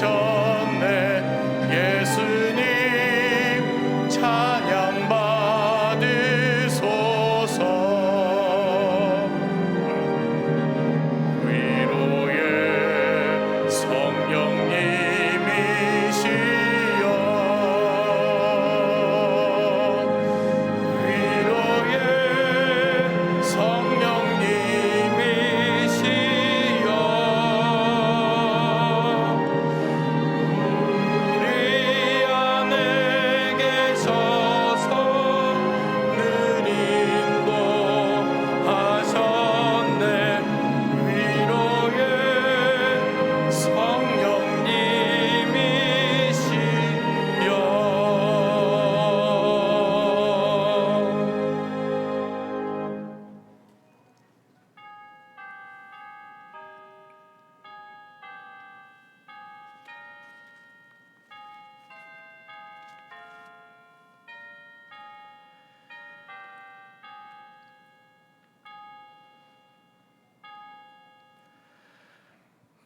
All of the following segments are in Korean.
계셨네. 예수님 찬양 받으소서. 위로의 성령님이시여, 위로의 성령님이시여, 우리 안에 계셔서 늘 인도하셨네. 위로의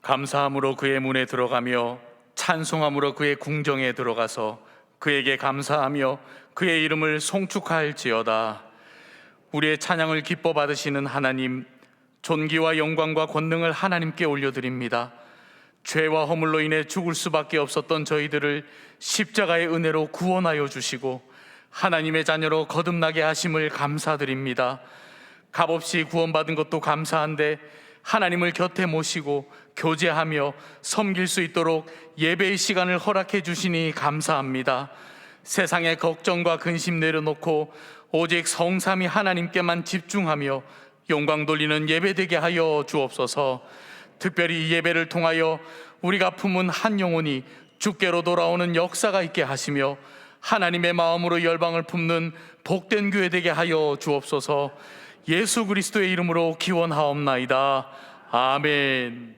감사함으로 그의 문에 들어가며 찬송함으로 그의 궁정에 들어가서 그에게 감사하며 그의 이름을 송축할지어다. 우리의 찬양을 기뻐 받으시는 하나님, 존귀와 영광과 권능을 하나님께 올려드립니다. 죄와 허물로 인해 죽을 수밖에 없었던 저희들을 십자가의 은혜로 구원하여 주시고 하나님의 자녀로 거듭나게 하심을 감사드립니다. 값없이 구원받은 것도 감사한데 하나님을 곁에 모시고 교제하며 섬길 수 있도록 예배의 시간을 허락해 주시니 감사합니다. 세상의 걱정과 근심 내려놓고 오직 성삼위 하나님께만 집중하며 영광 돌리는 예배되게 하여 주옵소서. 특별히 이 예배를 통하여 우리가 품은 한 영혼이 주께로 돌아오는 역사가 있게 하시며 하나님의 마음으로 열방을 품는 복된 교회 되게 하여 주옵소서. 예수 그리스도의 이름으로 기원하옵나이다. 아멘.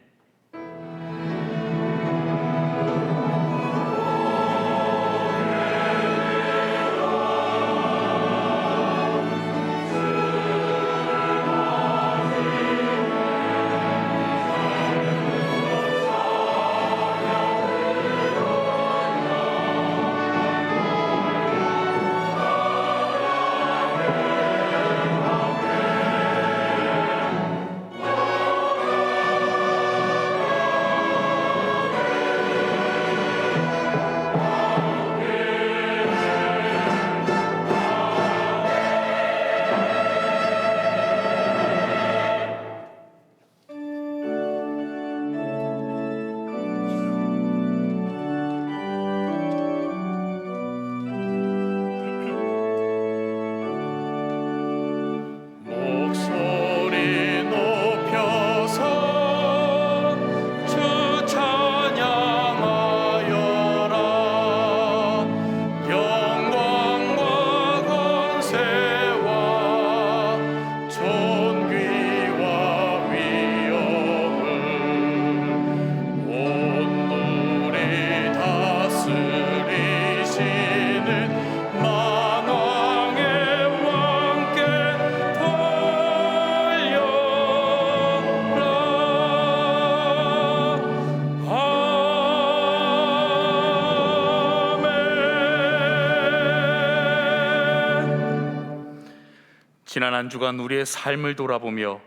지난 한 주간 우리의 삶을 돌아보며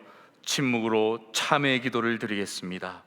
침묵으로 참회의 기도를 드리겠습니다.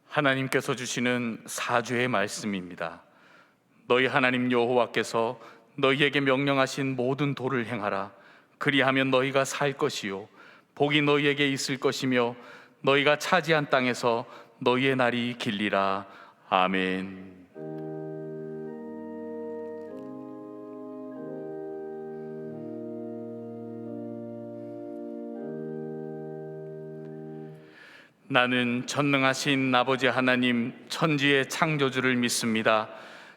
하나님께서 주시는 사죄의 말씀입니다. 너희 하나님 여호와께서 너희에게 명령하신 모든 도를 행하라. 그리하면 너희가 살 것이요 복이 너희에게 있을 것이며 너희가 차지한 땅에서 너희의 날이 길리라. 아멘. 나는 전능하신 아버지 하나님 천지의 창조주를 믿습니다.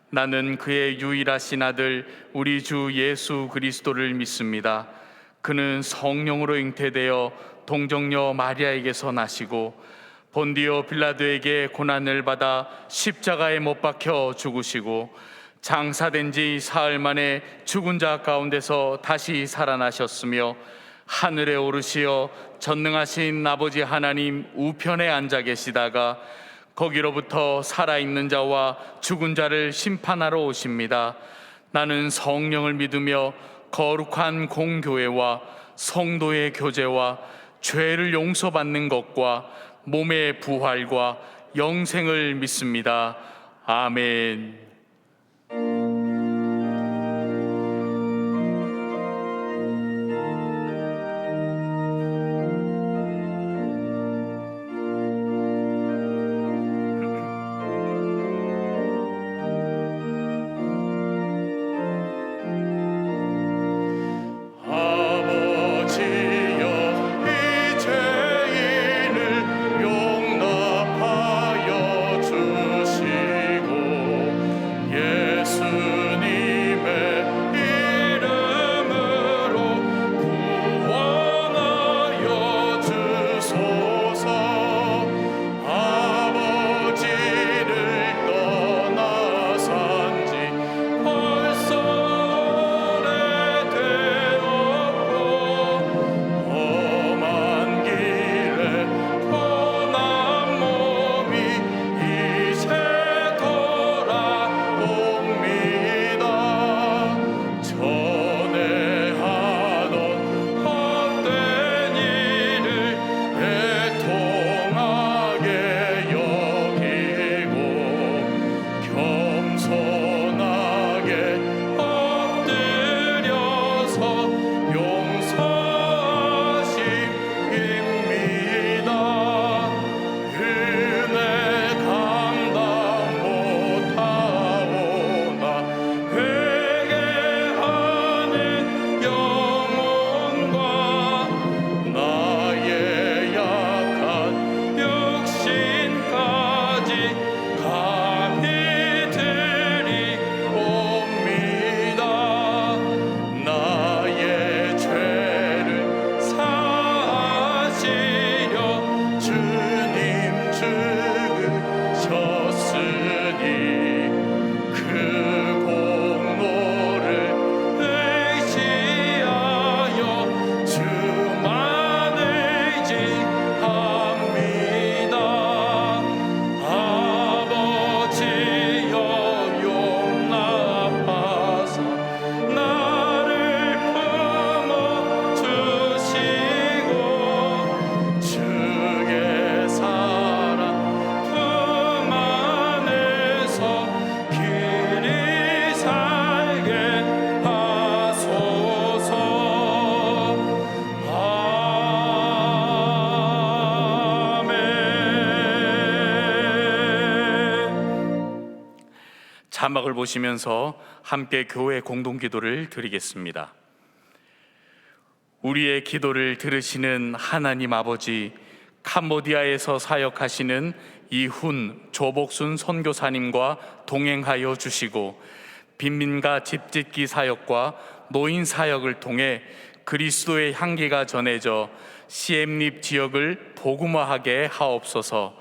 나는 그의 유일하신 아들 우리 주 예수 그리스도를 믿습니다. 그는 성령으로 잉태되어 동정녀 마리아에게서 나시고 본디오 빌라도에게 고난을 받아 십자가에 못 박혀 죽으시고 장사된 지 사흘 만에 죽은 자 가운데서 다시 살아나셨으며 하늘에 오르시어 전능하신 아버지 하나님 우편에 앉아 계시다가 거기로부터 살아있는 자와 죽은 자를 심판하러 오십니다. 나는 성령을 믿으며 거룩한 공교회와 성도의 교제와 죄를 용서받는 것과 몸의 부활과 영생을 믿습니다. 아멘. 자막을 보시면서 함께 교회 공동기도를 드리겠습니다. 우리의 기도를 들으시는 하나님 아버지, 캄보디아에서 사역하시는 이훈 조복순 선교사님과 동행하여 주시고 빈민가 집짓기 사역과 노인 사역을 통해 그리스도의 향기가 전해져 시엠립 지역을 복음화하게 하옵소서.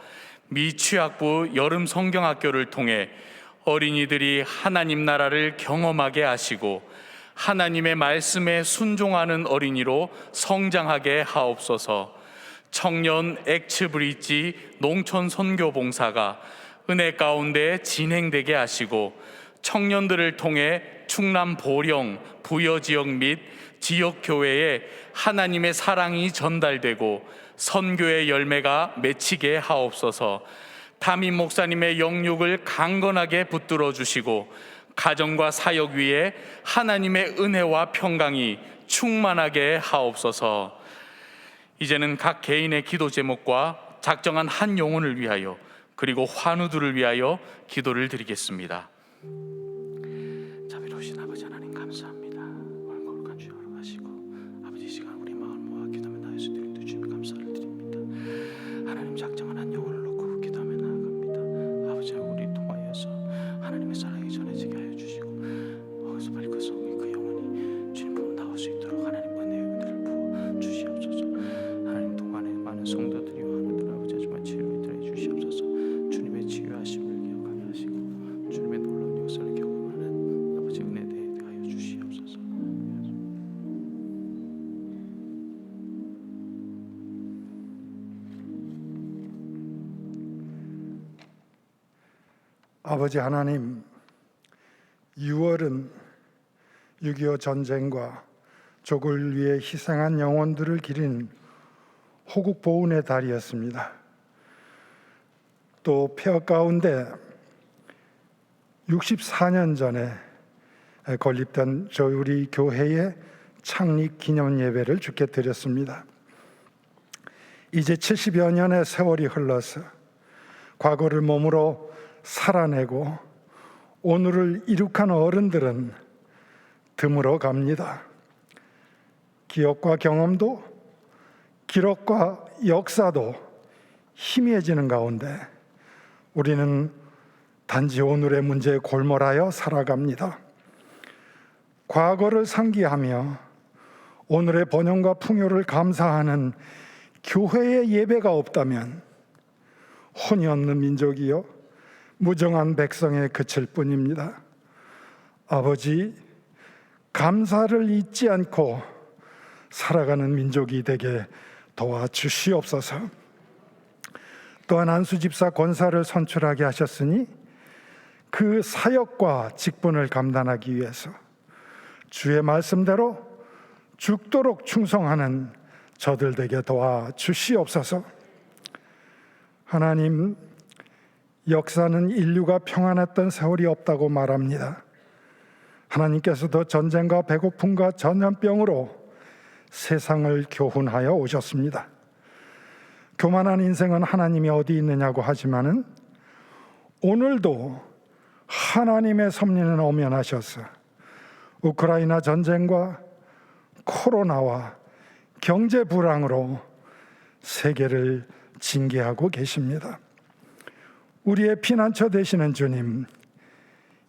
미취학부 여름 성경학교를 통해 어린이들이 하나님 나라를 경험하게 하시고 하나님의 말씀에 순종하는 어린이로 성장하게 하옵소서. 청년 엑츠브릿지 농촌 선교 봉사가 은혜 가운데 진행되게 하시고 청년들을 통해 충남 보령 부여 지역 및 지역 교회에 하나님의 사랑이 전달되고 선교의 열매가 맺히게 하옵소서. 담임 목사님의 영육을 강건하게 붙들어 주시고 가정과 사역 위에 하나님의 은혜와 평강이 충만하게 하옵소서. 이제는 각 개인의 기도 제목과 작정한 한 영혼을 위하여 그리고 환우들을 위하여 기도를 드리겠습니다. 자비로우신 아버지 하나님 감사합니다. 오늘 거룩한 주여 하시고 아버지 이 시간 우리 마음을 모아 기도하며 나의 수들을 주님 감사를 드립니다. 하나님 작정 아버지 하나님, 6월은 6.25 전쟁과 조국을 위해 희생한 영혼들을 기린 호국 보훈의 달이었습니다. 또 폐허 가운데 64년 전에 건립된 우리 교회의 창립 기념 예배를 주께 드렸습니다. 이제 70여 년의 세월이 흘러서 과거를 몸으로 살아내고 오늘을 이룩한 어른들은 드물어 갑니다. 기억과 경험도 기록과 역사도 희미해지는 가운데 우리는 단지 오늘의 문제에 골몰하여 살아갑니다. 과거를 상기하며 오늘의 번영과 풍요를 감사하는 교회의 예배가 없다면 혼이 없는 민족이요 무정한 백성에 그칠 뿐입니다. 아버지, 감사를 잊지 않고 살아가는 민족이 되게 도와주시옵소서. 또한 안수집사 권사를 선출하게 하셨으니 그 사역과 직분을 감당하기 위해서 주의 말씀대로 죽도록 충성하는 저들 되게 도와주시옵소서. 하나님, 역사는 인류가 평안했던 세월이 없다고 말합니다. 하나님께서도 전쟁과 배고픔과 전염병으로 세상을 교훈하여 오셨습니다. 교만한 인생은 하나님이 어디 있느냐고 하지만은 오늘도 하나님의 섭리는 엄연하셔서 우크라이나 전쟁과 코로나와 경제 불황으로 세계를 징계하고 계십니다. 우리의 피난처 되시는 주님,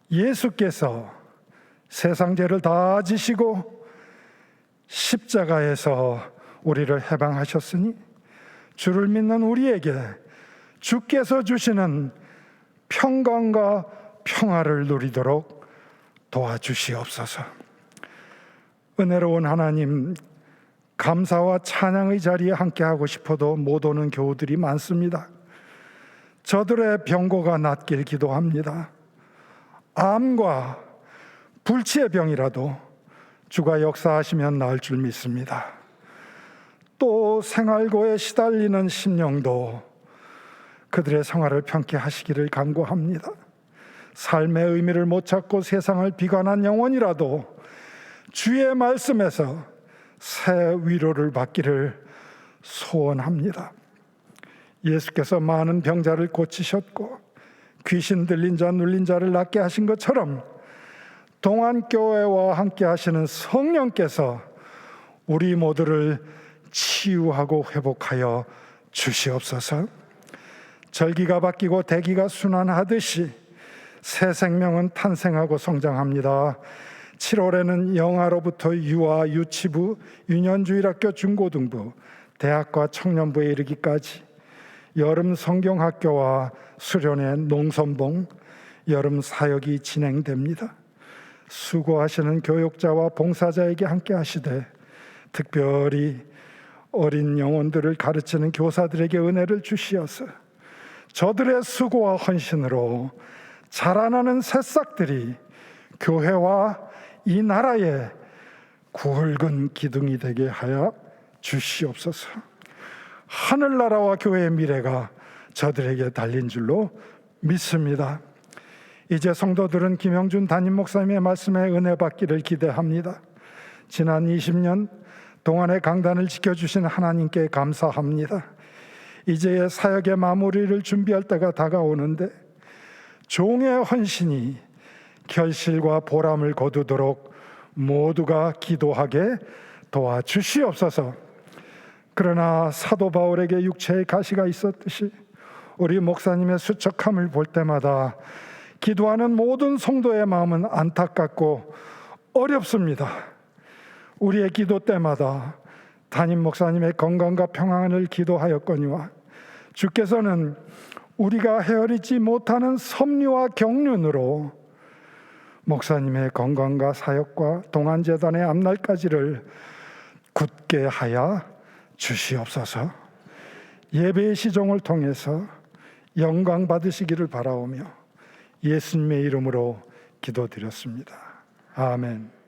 예수께서 세상 죄를 다 지시고 십자가에서 우리를 해방하셨으니 주를 믿는 우리에게 주께서 주시는 평강과 평화를 누리도록 도와주시옵소서. 은혜로운 하나님, 감사와 찬양의 자리에 함께하고 싶어도 못 오는 교우들이 많습니다. 저들의 병고가 낫길 기도합니다. 암과 불치의 병이라도 주가 역사하시면 나을 줄 믿습니다. 또 생활고에 시달리는 심령도 그들의 생활을 편케 하시기를 간구합니다. 삶의 의미를 못 찾고 세상을 비관한 영혼이라도 주의 말씀에서 새 위로를 받기를 소원합니다. 예수께서 많은 병자를 고치셨고 귀신 들린 자 눌린 자를 낫게 하신 것처럼 동안교회와 함께 하시는 성령께서 우리 모두를 치유하고 회복하여 주시옵소서. 절기가 바뀌고 대기가 순환하듯이 새 생명은 탄생하고 성장합니다. 7월에는 영아로부터 유아, 유치부, 유년주일학교, 중고등부, 대학과 청년부에 이르기까지 여름 성경학교와 수련회, 농선봉, 여름 사역이 진행됩니다. 수고하시는 교육자와 봉사자에게 함께 하시되 특별히 어린 영혼들을 가르치는 교사들에게 은혜를 주시어서 저들의 수고와 헌신으로 자라나는 새싹들이 교회와 이 나라의 굵은 기둥이 되게 하여 주시옵소서. 하늘나라와 교회의 미래가 저들에게 달린 줄로 믿습니다. 이제 성도들은 김영준 담임 목사님의 말씀에 은혜 받기를 기대합니다. 지난 20년 동안의 강단을 지켜주신 하나님께 감사합니다. 이제의 사역의 마무리를 준비할 때가 다가오는데 종의 헌신이 결실과 보람을 거두도록 모두가 기도하게 도와주시옵소서. 그러나 사도 바울에게 육체의 가시가 있었듯이 우리 목사님의 수척함을 볼 때마다 기도하는 모든 성도의 마음은 안타깝고 어렵습니다. 우리의 기도 때마다 담임 목사님의 건강과 평안을 기도하였거니와 주께서는 우리가 헤아리지 못하는 섭리와 경륜으로 목사님의 건강과 사역과 동안재단의 앞날까지를 굳게 하여 주시옵소서. 예배의 시종을 통해서 영광 받으시기를 바라오며 예수님의 이름으로 기도드렸습니다. 아멘.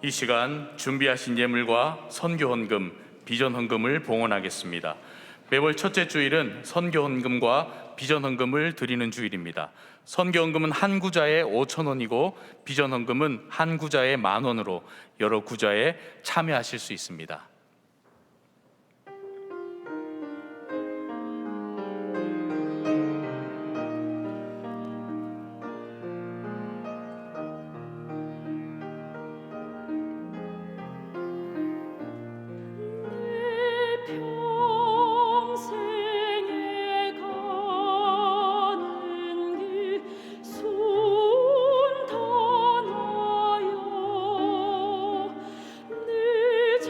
이 시간 준비하신 예물과 선교헌금, 비전헌금을 봉헌하겠습니다. 매월 첫째 주일은 선교헌금과 비전헌금을 드리는 주일입니다. 선교헌금은 한 구자에 5,000원이고 비전헌금은 한 구자에 10,000원으로 여러 구자에 참여하실 수 있습니다. 늘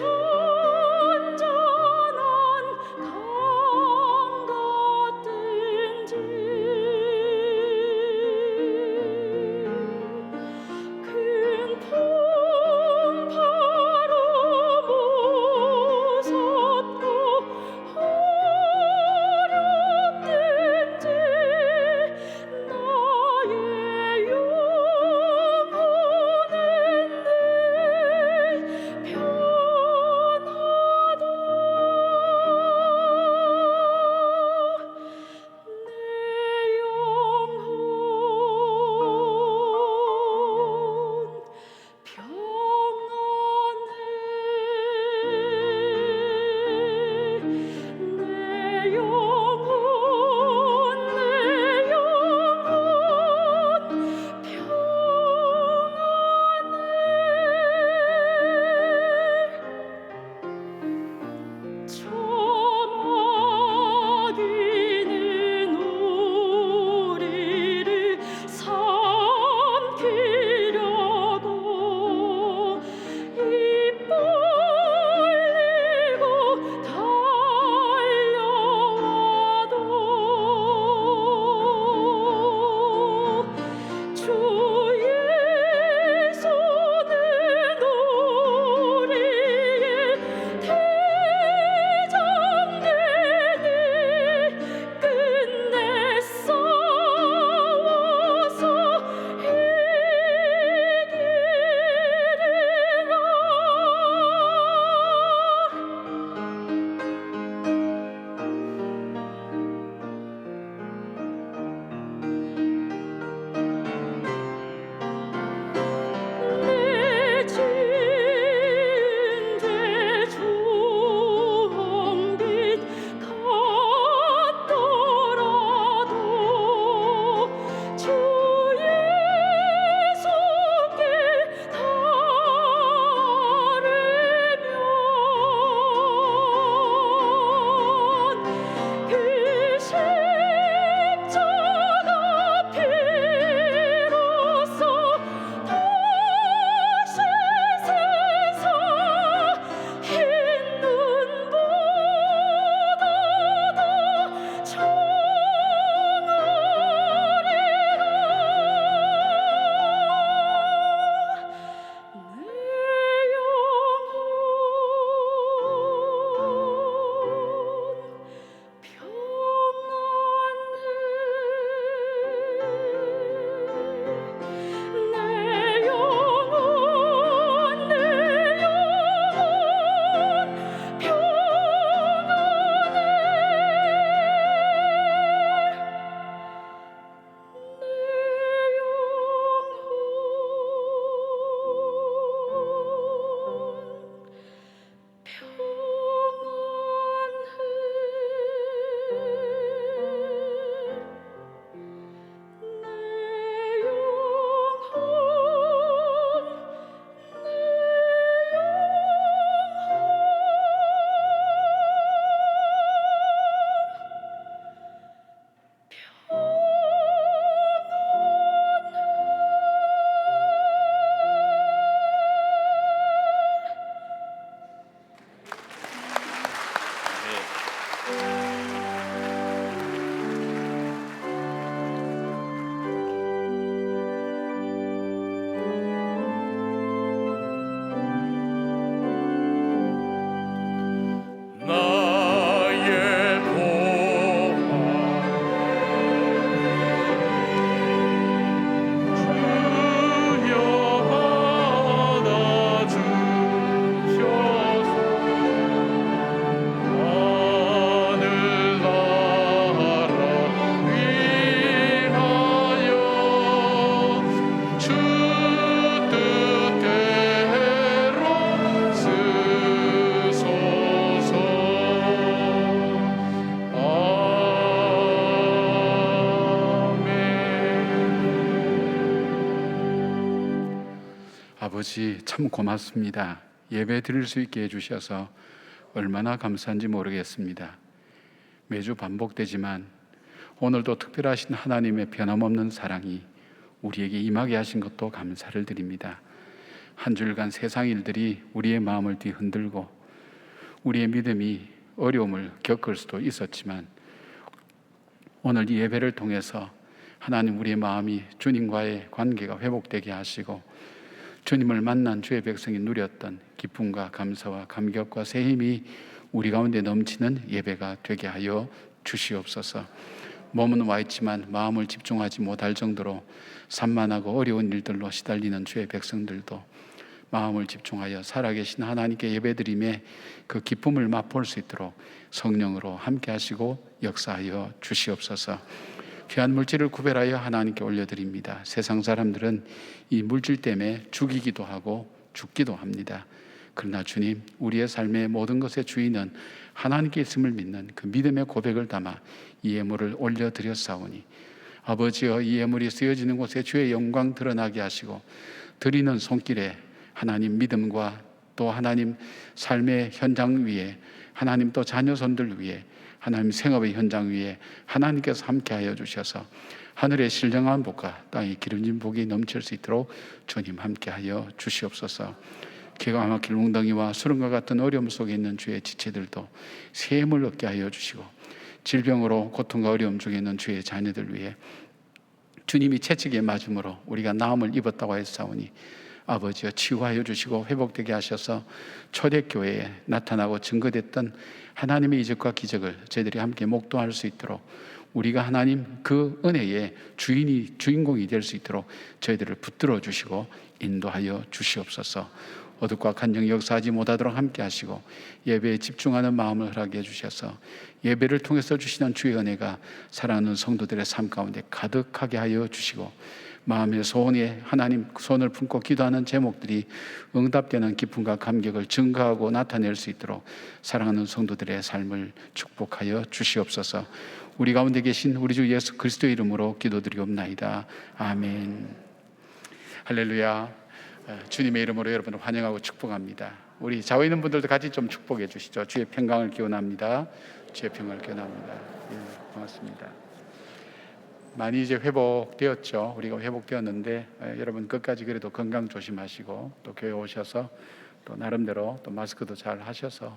나의 보화 주여 받아주셔서 하늘나라 위하여 주 뜻대로 쓰소서. 아버지, 참 고맙습니다. 예배 드릴 수 있게 해주셔서 얼마나 감사한지 모르겠습니다. 매주 반복되지만 오늘도 특별하신 하나님의 변함없는 사랑이 우리에게 임하게 하신 것도 감사를 드립니다. 한 주일간 세상 일들이 우리의 마음을 뒤흔들고 우리의 믿음이 어려움을 겪을 수도 있었지만 오늘 이 예배를 통해서 하나님, 우리의 마음이 주님과의 관계가 회복되게 하시고 주님을 만난 주의 백성이 누렸던 기쁨과 감사와 감격과 새 힘이 우리 가운데 넘치는 예배가 되게 하여 주시옵소서. 몸은 와 있지만 마음을 집중하지 못할 정도로 산만하고 어려운 일들로 시달리는 주의 백성들도 마음을 집중하여 살아계신 하나님께 예배드림에 그 기쁨을 맛볼 수 있도록 성령으로 함께 하시고 역사하여 주시옵소서. 귀한 물질을 구별하여 하나님께 올려드립니다. 세상 사람들은 이 물질 때문에 죽이기도 하고 죽기도 합니다. 그러나 주님, 우리의 삶의 모든 것의 주인은 하나님께 있음을 믿는 그 믿음의 고백을 담아 이 예물을 올려드렸사오니 아버지여, 이 예물이 쓰여지는 곳에 주의 영광 드러나게 하시고 드리는 손길에 하나님 믿음과 또 하나님 삶의 현장 위에 하나님 또 자녀손들 위에 하나님 생업의 현장 위에 하나님께서 함께하여 주셔서 하늘의 신령한 복과 땅의 기름진 복이 넘칠 수 있도록 주님 함께하여 주시옵소서. 기가 막힐 웅덩이와 수렁과 같은 어려움 속에 있는 주의 지체들도 새 힘을 얻게 하여 주시고 질병으로 고통과 어려움 중에 있는 주의 자녀들 위해 주님이 채찍에 맞음으로 우리가 나음을 입었다고 했사오니 아버지여, 치유하여 주시고 회복되게 하셔서 초대교회에 나타나고 증거됐던 하나님의 이적과 기적을 저희들이 함께 목도할 수 있도록 우리가 하나님 그 은혜의 주인공이 될 수 있도록 저희들을 붙들어 주시고 인도하여 주시옵소서. 어둡과 간증 역사하지 못하도록 함께 하시고 예배에 집중하는 마음을 허락해 주셔서 예배를 통해서 주시는 주의 은혜가 사랑하는 성도들의 삶 가운데 가득하게 하여 주시고 마음의 소원에 하나님 손을 품고 기도하는 제목들이 응답되는 기쁨과 감격을 증거하고 나타낼 수 있도록 사랑하는 성도들의 삶을 축복하여 주시옵소서. 우리 가운데 계신 우리 주 예수 그리스도의 이름으로 기도드리옵나이다. 아멘. 할렐루야. 주님의 이름으로 여러분을 환영하고 축복합니다. 우리 좌우에 있는 분들도 같이 좀 축복해 주시죠. 주의 평강을 기원합니다. 주의 평강을 기원합니다. 예, 고맙습니다. 많이 이제 회복되었죠. 우리가 회복되었는데 여러분 끝까지 그래도 건강 조심하시고 또 교회 오셔서 또 나름대로 또 마스크도 잘 하셔서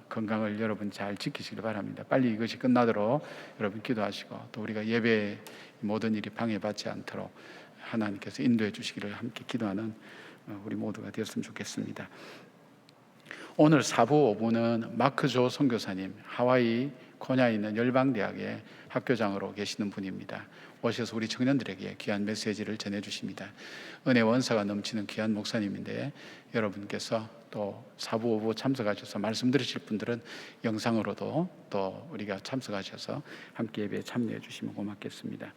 건강을 여러분 잘 지키시길 바랍니다. 빨리 이것이 끝나도록 여러분 기도하시고 또 우리가 예배 모든 일이 방해받지 않도록 하나님께서 인도해 주시기를 함께 기도하는 우리 모두가 되었으면 좋겠습니다. 오늘 4부 5부는 마크 조 선교사님, 하와이 코냐에 있는 열방대학의 학교장으로 계시는 분입니다. 오셔서 우리 청년들에게 귀한 메시지를 전해주십니다. 은혜 원사가 넘치는 귀한 목사님인데 여러분께서 또 4부 5부 참석하셔서 말씀 들으실 분들은 영상으로도 또 우리가 참석하셔서 함께 예배에 참여해 주시면 고맙겠습니다.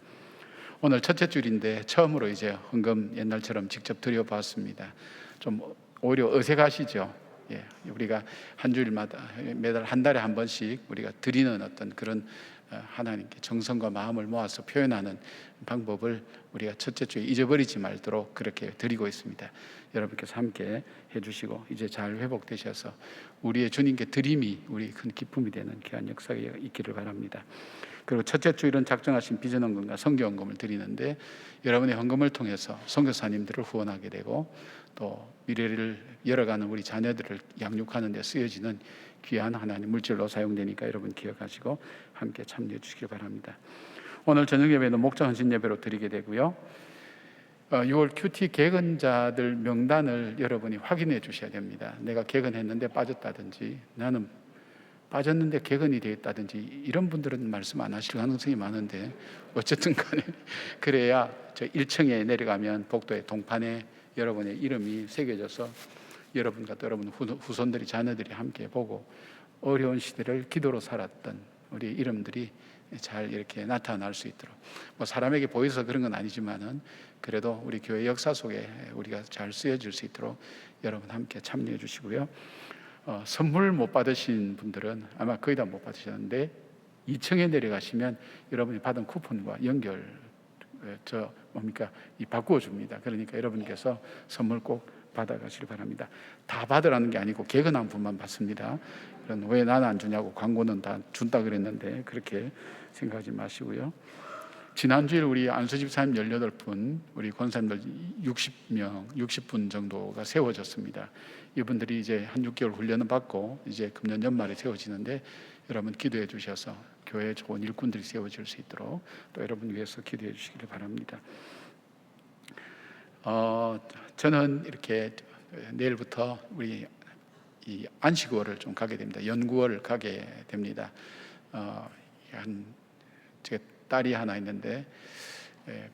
오늘 첫째 주일인데 처음으로 이제 헌금 옛날처럼 직접 드려봤습니다. 좀 오히려 어색하시죠? 예, 우리가 한 주일마다 매달 한 달에 한 번씩 우리가 드리는 어떤 그런 하나님께 정성과 마음을 모아서 표현하는 방법을 우리가 첫째 주에 잊어버리지 말도록 그렇게 드리고 있습니다. 여러분께서 함께 해주시고 이제 잘 회복되셔서 우리의 주님께 드림이 우리 큰 기쁨이 되는 귀한 역사가 있기를 바랍니다. 그리고 첫째 주일은 작정하신 비전헌금과 선교헌금을 드리는데 여러분의 헌금을 통해서 선교사님들을 후원하게 되고 또 미래를 열어가는 우리 자녀들을 양육하는 데 쓰여지는 귀한 하나님 물질로 사용되니까 여러분 기억하시고 함께 참여해 주시길 바랍니다. 오늘 저녁 예배는 목자 헌신 예배로 드리게 되고요. 6월 큐티 개근자들 명단을 여러분이 확인해 주셔야 됩니다. 내가 개근했는데 빠졌다든지, 나는 빠졌는데 개근이 되었다든지, 이런 분들은 말씀 안 하실 가능성이 많은데, 어쨌든 간에 그래야 저 1층에 내려가면 복도의 동판에 여러분의 이름이 새겨져서 여러분과 또 여러분 후손들이, 자녀들이 함께 보고 어려운 시대를 기도로 살았던 우리 이름들이 잘 이렇게 나타날 수 있도록, 뭐 사람에게 보여서 그런 건 아니지만은 그래도 우리 교회 역사 속에 우리가 잘 쓰여질 수 있도록 여러분 함께 참여해 주시고요. 선물 못 받으신 분들은 아마 거의 다 못 받으셨는데 2층에 내려가시면 여러분이 받은 쿠폰과 연결 이 바꾸어 줍니다. 그러니까 여러분께서 선물 꼭 받아가시기 바랍니다. 다 받으라는 게 아니고 개근한 분만 받습니다. 그런 왜 나는 안 주냐고, 광고는 다 준다 그랬는데 그렇게 생각하지 마시고요. 지난주에 우리 안수집사님 18분, 우리 권사님들 60분 정도가 세워졌습니다. 이분들이 이제 한 6개월 훈련을 받고 이제 금년 연말에 세워지는데 여러분 기도해 주셔서 교회에 좋은 일꾼들이 세워질 수 있도록 또 여러분 위해서 기도해 주시기를 바랍니다. 저는 이렇게 내일부터 우리 이 안식월을 좀 가게 됩니다. 연구월 가게 됩니다. 제 딸이 하나 있는데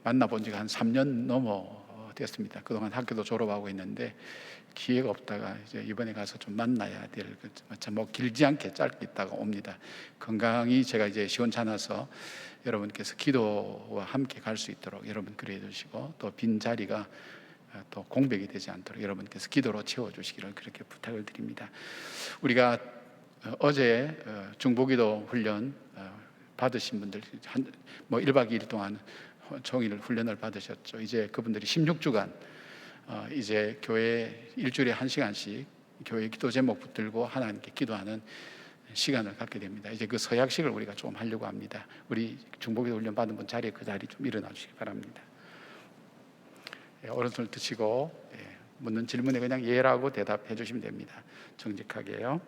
만나본 지가 한 3년 넘어 됐습니다. 그동안 학교도 졸업하고 있는데 기회가 없다가 이제 이번에 가서 좀 만나야 될, 뭐 길지 않게 짧게 있다가 옵니다. 건강이 제가 이제 시원찮아서 여러분께서 기도와 함께 갈 수 있도록 여러분 그래 주시고, 또 빈 자리가 또 공백이 되지 않도록 여러분께서 기도로 채워주시기를 그렇게 부탁을 드립니다. 우리가 어제 중보기도 훈련 받으신 분들 뭐 1박 2일 동안 종일 훈련을 받으셨죠. 이제 그분들이 16주간 이제 교회 일주일에 1시간씩 교회 기도 제목 붙들고 하나님께 기도하는 시간을 갖게 됩니다. 이제 그 서약식을 우리가 좀 하려고 합니다. 우리 중보기도 훈련 받은 분 자리에 그 자리 좀 일어나 주시기 바랍니다. 오른손을 드시고 묻는 질문에 그냥 예라고 대답해 주시면 됩니다. 정직하게요.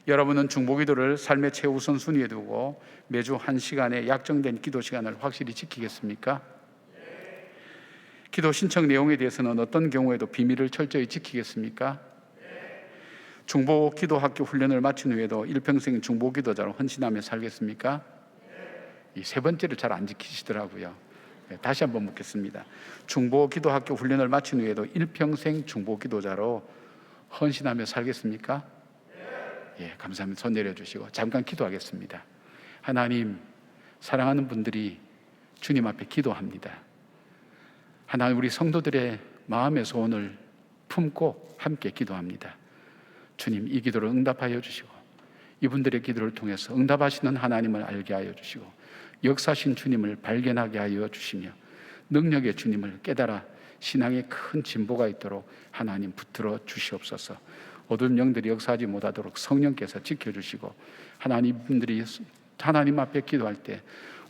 여러분은 중보기도를 삶의 최우선 순위에 두고 매주 1시간의 약정된 기도 시간을 확실히 지키겠습니까? 기도 신청 내용에 대해서는 어떤 경우에도 비밀을 철저히 지키겠습니까? 중보 기도학교 훈련을 마친 후에도 일평생 중보 기도자로 헌신하며 살겠습니까? 이 세 번째를 잘 안 지키시더라고요. 다시 한번 묻겠습니다. 중보 기도학교 훈련을 마친 후에도 일평생 중보 기도자로 헌신하며 살겠습니까? 예, 감사합니다. 손 내려주시고 잠깐 기도하겠습니다. 하나님, 사랑하는 분들이 주님 앞에 기도합니다. 하나님, 우리 성도들의 마음의 소원을 품고 함께 기도합니다. 주님, 이 기도를 응답하여 주시고 이분들의 기도를 통해서 응답하시는 하나님을 알게 하여 주시고 역사신 주님을 발견하게 하여 주시며 능력의 주님을 깨달아 신앙에 큰 진보가 있도록 하나님 붙들어 주시옵소서. 어두운 영들이 역사하지 못하도록 성령께서 지켜주시고 하나님들이 하나님 앞에 기도할 때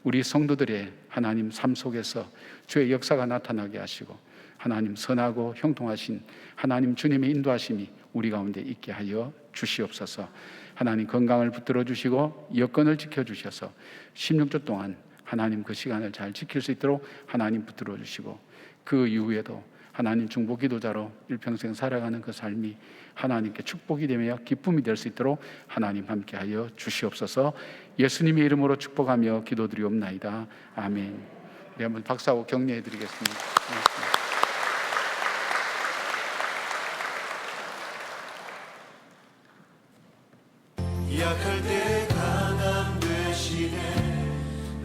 우리 성도들의 하나님 삶 속에서 주의 역사가 나타나게 하시고 하나님 선하고 형통하신 하나님 주님의 인도하심이 우리 가운데 있게 하여 주시옵소서. 하나님 건강을 붙들어 주시고 여건을 지켜주셔서 16주 동안 하나님 그 시간을 잘 지킬 수 있도록 하나님 붙들어 주시고 그 이후에도 하나님 중보 기도자로 일평생 살아가는 그 삶이 하나님께 축복이 되며 기쁨이 될 수 있도록 하나님 함께하여 주시옵소서. 예수님의 이름으로 축복하며 기도드리옵나이다. 아멘. 우리 한번 박수하고 격려해 드리겠습니다. 약할 때 강함 되시네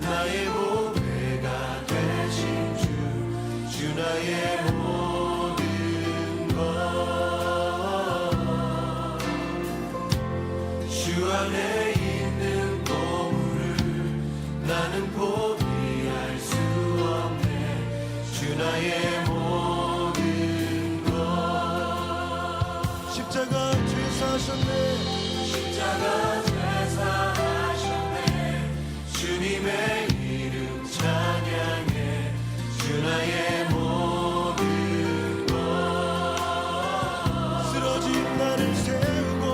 나의 보배가 되신 주 나의 모든 것 주 안에 있는 보물을 나는 포기할 수 없네 주 나의 모든 것 십자가 죄 사셨네 십자가 제사하셨네 주님의 이름 찬양해 주 나의 모든 것 쓰러진 나를 세우고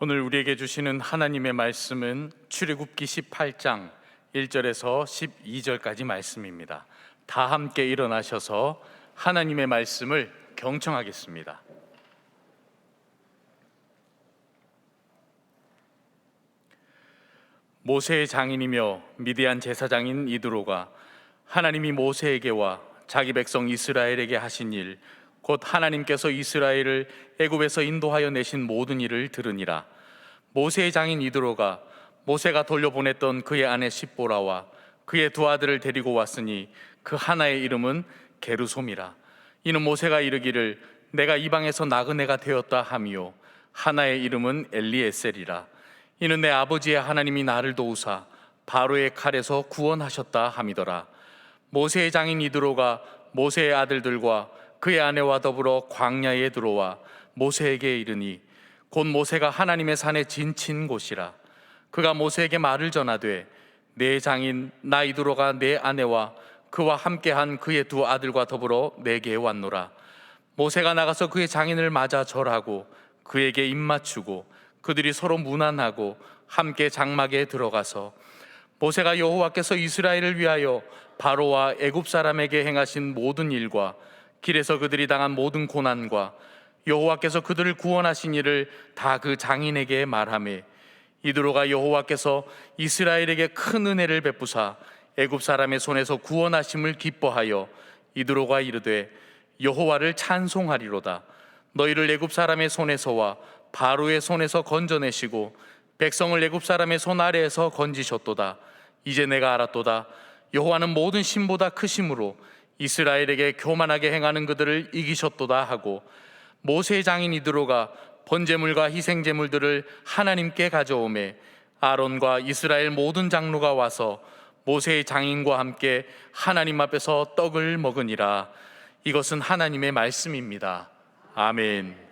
오늘 우리에게 주시는 하나님의 말씀은 출애굽기 18장 1절에서 12절까지 말씀입니다. 다 함께 일어나셔서 하나님의 말씀을 경청하겠습니다. 모세의 장인이며 미디안 제사장인 이드로가 하나님이 모세에게와 자기 백성 이스라엘에게 하신 일, 곧 하나님께서 이스라엘을 애굽에서 인도하여 내신 모든 일을 들으니라. 모세의 장인 이드로가 모세가 돌려보냈던 그의 아내 십보라와 그의 두 아들을 데리고 왔으니 그 하나의 이름은 게르솜이라. 이는 모세가 이르기를 내가 이방에서 나그네가 되었다 하미요, 하나의 이름은 엘리에셀이라. 이는 내 아버지의 하나님이 나를 도우사 바로의 칼에서 구원하셨다 함이더라. 모세의 장인 이드로가 모세의 아들들과 그의 아내와 더불어 광야에 들어와 모세에게 이르니 곧 모세가 하나님의 산에 진친 곳이라. 그가 모세에게 말을 전하되 내 장인 나 이드로가 내 아내와 그와 함께한 그의 두 아들과 더불어 내게 왔노라. 모세가 나가서 그의 장인을 맞아 절하고 그에게 입맞추고 그들이 서로 문안하고 함께 장막에 들어가서 모세가 여호와께서 이스라엘을 위하여 바로와 애굽 사람에게 행하신 모든 일과 길에서 그들이 당한 모든 고난과 여호와께서 그들을 구원하신 일을 다 그 장인에게 말하매 이드로가 여호와께서 이스라엘에게 큰 은혜를 베푸사 애굽 사람의 손에서 구원하심을 기뻐하여 이드로가 이르되 여호와를 찬송하리로다. 너희를 애굽 사람의 손에서와 바로의 손에서 건져내시고 백성을 애굽 사람의 손 아래에서 건지셨도다. 이제 내가 알았도다. 여호와는 모든 신보다 크심으로 이스라엘에게 교만하게 행하는 그들을 이기셨도다 하고 모세의 장인 이드로가 번제물과 희생제물들을 하나님께 가져오매 아론과 이스라엘 모든 장로가 와서 모세의 장인과 함께 하나님 앞에서 떡을 먹으니라. 이것은 하나님의 말씀입니다. 아멘.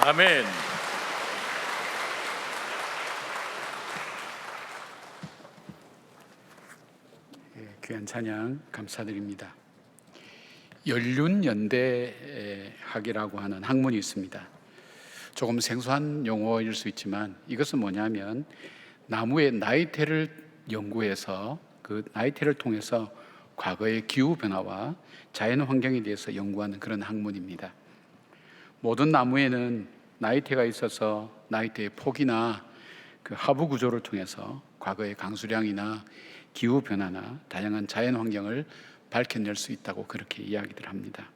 아멘. 귀한 찬양 감사드립니다. 연륜연대학이라고 하는 학문이 있습니다. 조금 생소한 용어일 수 있지만 이것은 뭐냐면 나무의 나이테를 연구해서 그 나이테를 통해서 과거의 기후 변화와 자연 환경에 대해서 연구하는 그런 학문입니다. 모든 나무에는 나이테가 있어서 나이테의 폭이나 그 하부 구조를 통해서 과거의 강수량이나 기후 변화나 다양한 자연 환경을 밝혀낼 수 있다고 그렇게 이야기들 합니다.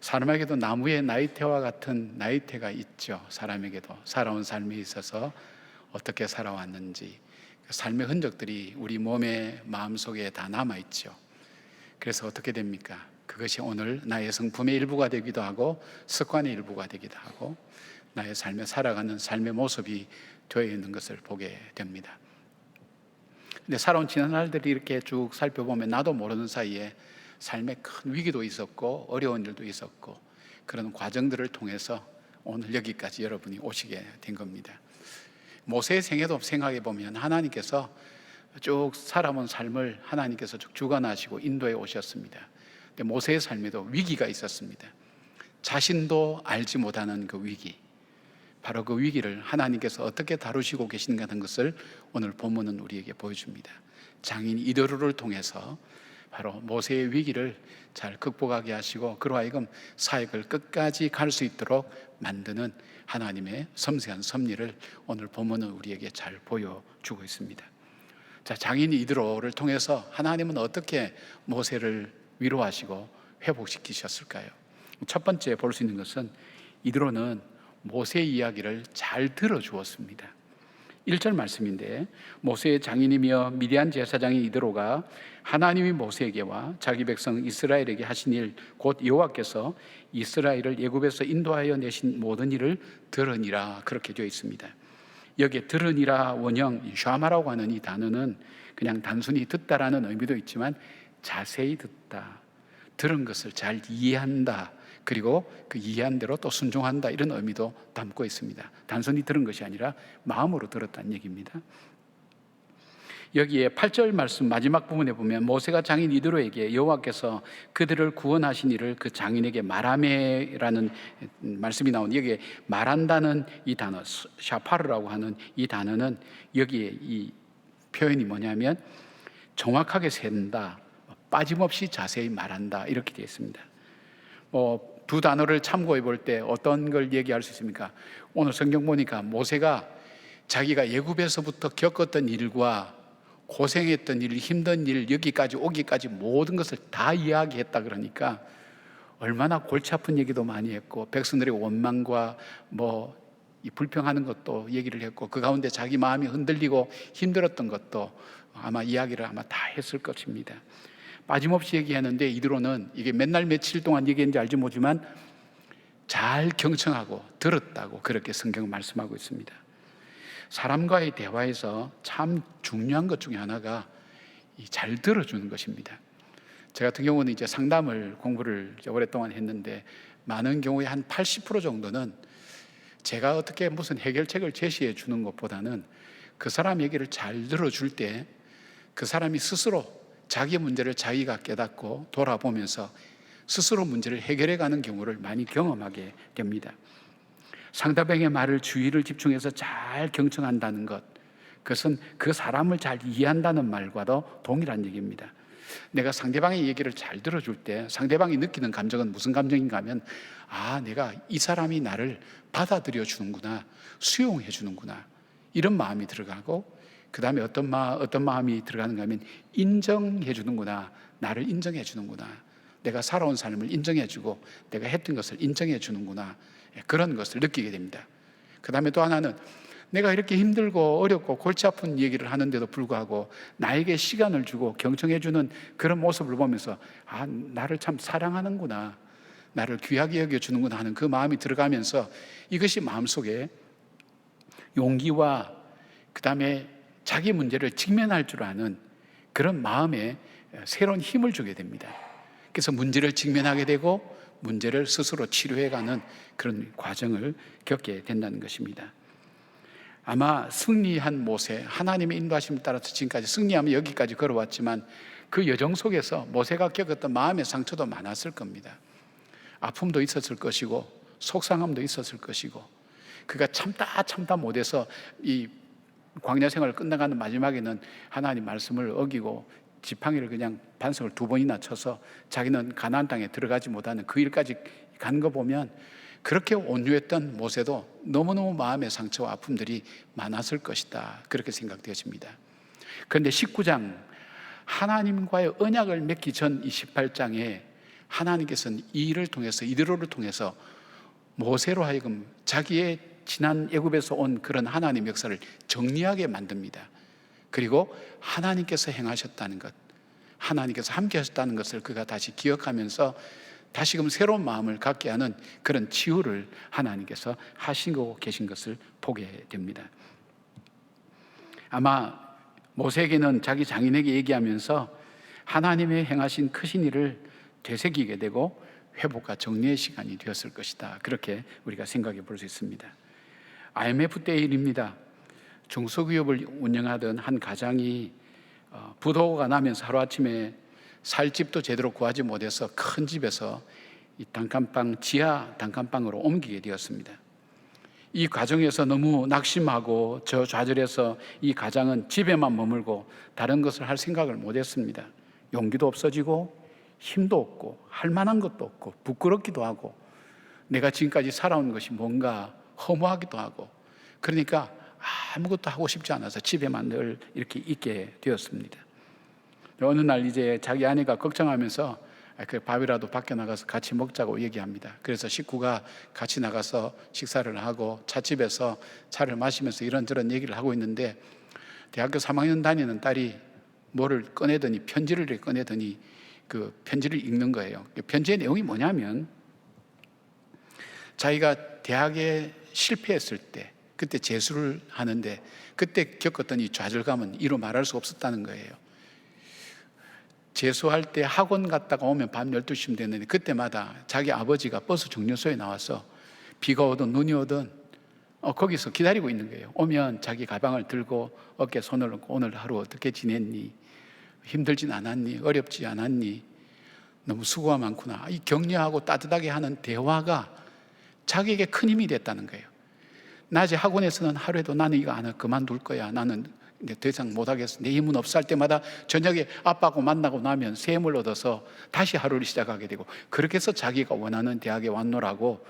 사람에게도 나무의 나이테와 같은 나이테가 있죠. 사람에게도 살아온 삶에 있어서 어떻게 살아왔는지 삶의 흔적들이 우리 몸에 마음속에 다 남아있죠. 그래서 어떻게 됩니까? 그것이 오늘 나의 성품의 일부가 되기도 하고 습관의 일부가 되기도 하고 나의 삶에 살아가는 삶의 모습이 되어 있는 것을 보게 됩니다. 근데 살아온 지난 날들이 이렇게 쭉 살펴보면 나도 모르는 사이에 삶에 큰 위기도 있었고 어려운 일도 있었고 그런 과정들을 통해서 오늘 여기까지 여러분이 오시게 된 겁니다. 모세의 생애도 생각해 보면 하나님께서 쭉 살아온 삶을 하나님께서 쭉 주관하시고 인도해 오셨습니다. 근데 모세의 삶에도 위기가 있었습니다. 자신도 알지 못하는 그 위기, 바로 그 위기를 하나님께서 어떻게 다루시고 계신가 하는 것을 오늘 본문은 우리에게 보여줍니다. 장인 이드로를 통해서 바로 모세의 위기를 잘 극복하게 하시고 그로 하여금 사역을 끝까지 갈 수 있도록 만드는 하나님의 섬세한 섭리를 오늘 본문은 우리에게 잘 보여주고 있습니다. 자, 장인 이드로를 통해서 하나님은 어떻게 모세를 위로하시고 회복시키셨을까요? 첫 번째 볼 수 있는 것은 이드로는 모세의 이야기를 잘 들어주었습니다. 1절 말씀인데 모세의 장인이며 미디안 제사장인 이드로가 하나님이 모세에게와 자기 백성 이스라엘에게 하신 일 곧 여호와께서 이스라엘을 애굽에서 인도하여 내신 모든 일을 들으니라 그렇게 되어 있습니다. 여기에 들으니라 원형 샤마라고 하는 이 단어는 그냥 단순히 듣다라는 의미도 있지만 자세히 듣다, 들은 것을 잘 이해한다, 그리고 그 이해한 대로 또 순종한다 이런 의미도 담고 있습니다. 단순히 들은 것이 아니라 마음으로 들었다는 얘기입니다. 여기에 8절 말씀 마지막 부분에 보면 모세가 장인 이드로에게 여호와께서 그들을 구원하신 일을 그 장인에게 말하매라는 말씀이 나오는데 여기에 말한다는 이 단어 샤파르라고 하는 이 단어는 여기에 이 표현이 뭐냐면 정확하게 센다, 빠짐없이 자세히 말한다 이렇게 되어 있습니다. 두 단어를 참고해 볼 때 어떤 걸 얘기할 수 있습니까? 오늘 성경 보니까 모세가 자기가 애굽에서부터 겪었던 일과 고생했던 일, 힘든 일, 여기까지 오기까지 모든 것을 다 이야기했다 그러니까 얼마나 골치 아픈 얘기도 많이 했고 백성들의 원망과 이 불평하는 것도 얘기를 했고 그 가운데 자기 마음이 흔들리고 힘들었던 것도 아마 이야기를 아마 다 했을 것입니다. 빠짐없이 얘기하는데 이드로는 이게 맨날 며칠 동안 얘기했는지 알지 못하지만 잘 경청하고 들었다고 그렇게 성경은 말씀하고 있습니다. 사람과의 대화에서 참 중요한 것 중에 하나가 잘 들어주는 것입니다. 저 같은 경우는 이제 상담을 공부를 오랫동안 했는데 많은 경우에 한 80% 정도는 제가 어떻게 무슨 해결책을 제시해 주는 것보다는 그 사람 얘기를 잘 들어줄 때 그 사람이 스스로 자기 문제를 자기가 깨닫고 돌아보면서 스스로 문제를 해결해 가는 경우를 많이 경험하게 됩니다. 상대방의 말을 주의를 집중해서 잘 경청한다는 것, 그것은 그 사람을 잘 이해한다는 말과도 동일한 얘기입니다. 내가 상대방의 얘기를 잘 들어줄 때 상대방이 느끼는 감정은 무슨 감정인가 하면 내가 이 사람이 나를 받아들여 주는구나, 수용해 주는구나 이런 마음이 들어가고 그 다음에 어떤 마음이 들어가는가 하면 인정해 주는구나, 나를 인정해 주는구나, 내가 살아온 삶을 인정해 주고 내가 했던 것을 인정해 주는구나 그런 것을 느끼게 됩니다. 그 다음에 또 하나는 내가 이렇게 힘들고 어렵고 골치 아픈 얘기를 하는데도 불구하고 나에게 시간을 주고 경청해 주는 그런 모습을 보면서 나를 참 사랑하는구나, 나를 귀하게 여겨주는구나 하는 그 마음이 들어가면서 이것이 마음속에 용기와 그 다음에 자기 문제를 직면할 줄 아는 그런 마음에 새로운 힘을 주게 됩니다. 그래서 문제를 직면하게 되고 문제를 스스로 치료해가는 그런 과정을 겪게 된다는 것입니다. 아마 승리한 모세, 하나님의 인도하심에 따라서 지금까지 승리하면 여기까지 걸어왔지만 그 여정 속에서 모세가 겪었던 마음의 상처도 많았을 겁니다. 아픔도 있었을 것이고 속상함도 있었을 것이고, 그가 참다 못해서 이 광야 생활을 끝나가는 마지막에는 하나님 말씀을 어기고 지팡이를 그냥 반석을 2번이나 쳐서 자기는 가나안 땅에 들어가지 못하는 그 일까지 간 거 보면 그렇게 온유했던 모세도 너무너무 마음의 상처와 아픔들이 많았을 것이다, 그렇게 생각되어집니다. 그런데 19장 하나님과의 언약을 맺기 전 이 18장에 하나님께서는 이 일을 통해서, 이드로를 통해서 모세로 하여금 자기의 지난 애굽에서 온 그런 하나님 역사를 정리하게 만듭니다. 그리고 하나님께서 행하셨다는 것, 하나님께서 함께 하셨다는 것을 그가 다시 기억하면서 다시금 새로운 마음을 갖게 하는 그런 치유를 하나님께서 하시고 계신 것을 보게 됩니다. 아마 모세에게는 자기 장인에게 얘기하면서 하나님의 행하신 크신 일을 되새기게 되고 회복과 정리의 시간이 되었을 것이다, 그렇게 우리가 생각해 볼 수 있습니다. IMF 때의 일입니다. 중소기업을 운영하던 한 가장이 부도가 나면서 하루아침에 살 집도 제대로 구하지 못해서 큰 집에서 이 단칸방, 지하 단칸방으로 옮기게 되었습니다. 이 과정에서 너무 낙심하고 저좌절해서 이 가장은 집에만 머물고 다른 것을 할 생각을 못했습니다. 용기도 없어지고 힘도 없고 할 만한 것도 없고 부끄럽기도 하고 내가 지금까지 살아온 것이 뭔가 허무하기도 하고, 그러니까 아무것도 하고 싶지 않아서 집에만 늘 이렇게 있게 되었습니다. 어느 날 이제 자기 아내가 걱정하면서 그 밥이라도 밖에 나가서 같이 먹자고 얘기합니다. 그래서 식구가 같이 나가서 식사를 하고 찻집에서 차를 마시면서 이런저런 얘기를 하고 있는데 대학교 3학년 다니는 딸이 뭐를 꺼내더니 편지를 꺼내더니 그 편지를 읽는 거예요. 편지의 내용이 뭐냐면 자기가 대학에 실패했을 때, 그때 재수를 하는데 그때 겪었던 이 좌절감은 이루 말할 수 없었다는 거예요. 재수할 때 학원 갔다가 오면 밤 12시쯤 됐는데 그때마다 자기 아버지가 버스 정류소에 나와서 비가 오든 눈이 오든 거기서 기다리고 있는 거예요. 오면 자기 가방을 들고 어깨에 손을 얹고 오늘 하루 어떻게 지냈니? 힘들진 않았니? 어렵지 않았니? 너무 수고가 많구나. 이 격려하고 따뜻하게 하는 대화가 자기에게 큰 힘이 됐다는 거예요. 낮에 학원에서는 하루에도 나는 이거 안 해, 그만둘 거야, 나는 이제 더 이상 못하겠어, 내 힘은 없어 할 때마다 저녁에 아빠하고 만나고 나면 새 힘을 얻어서 다시 하루를 시작하게 되고, 그렇게 해서 자기가 원하는 대학에 왔노라고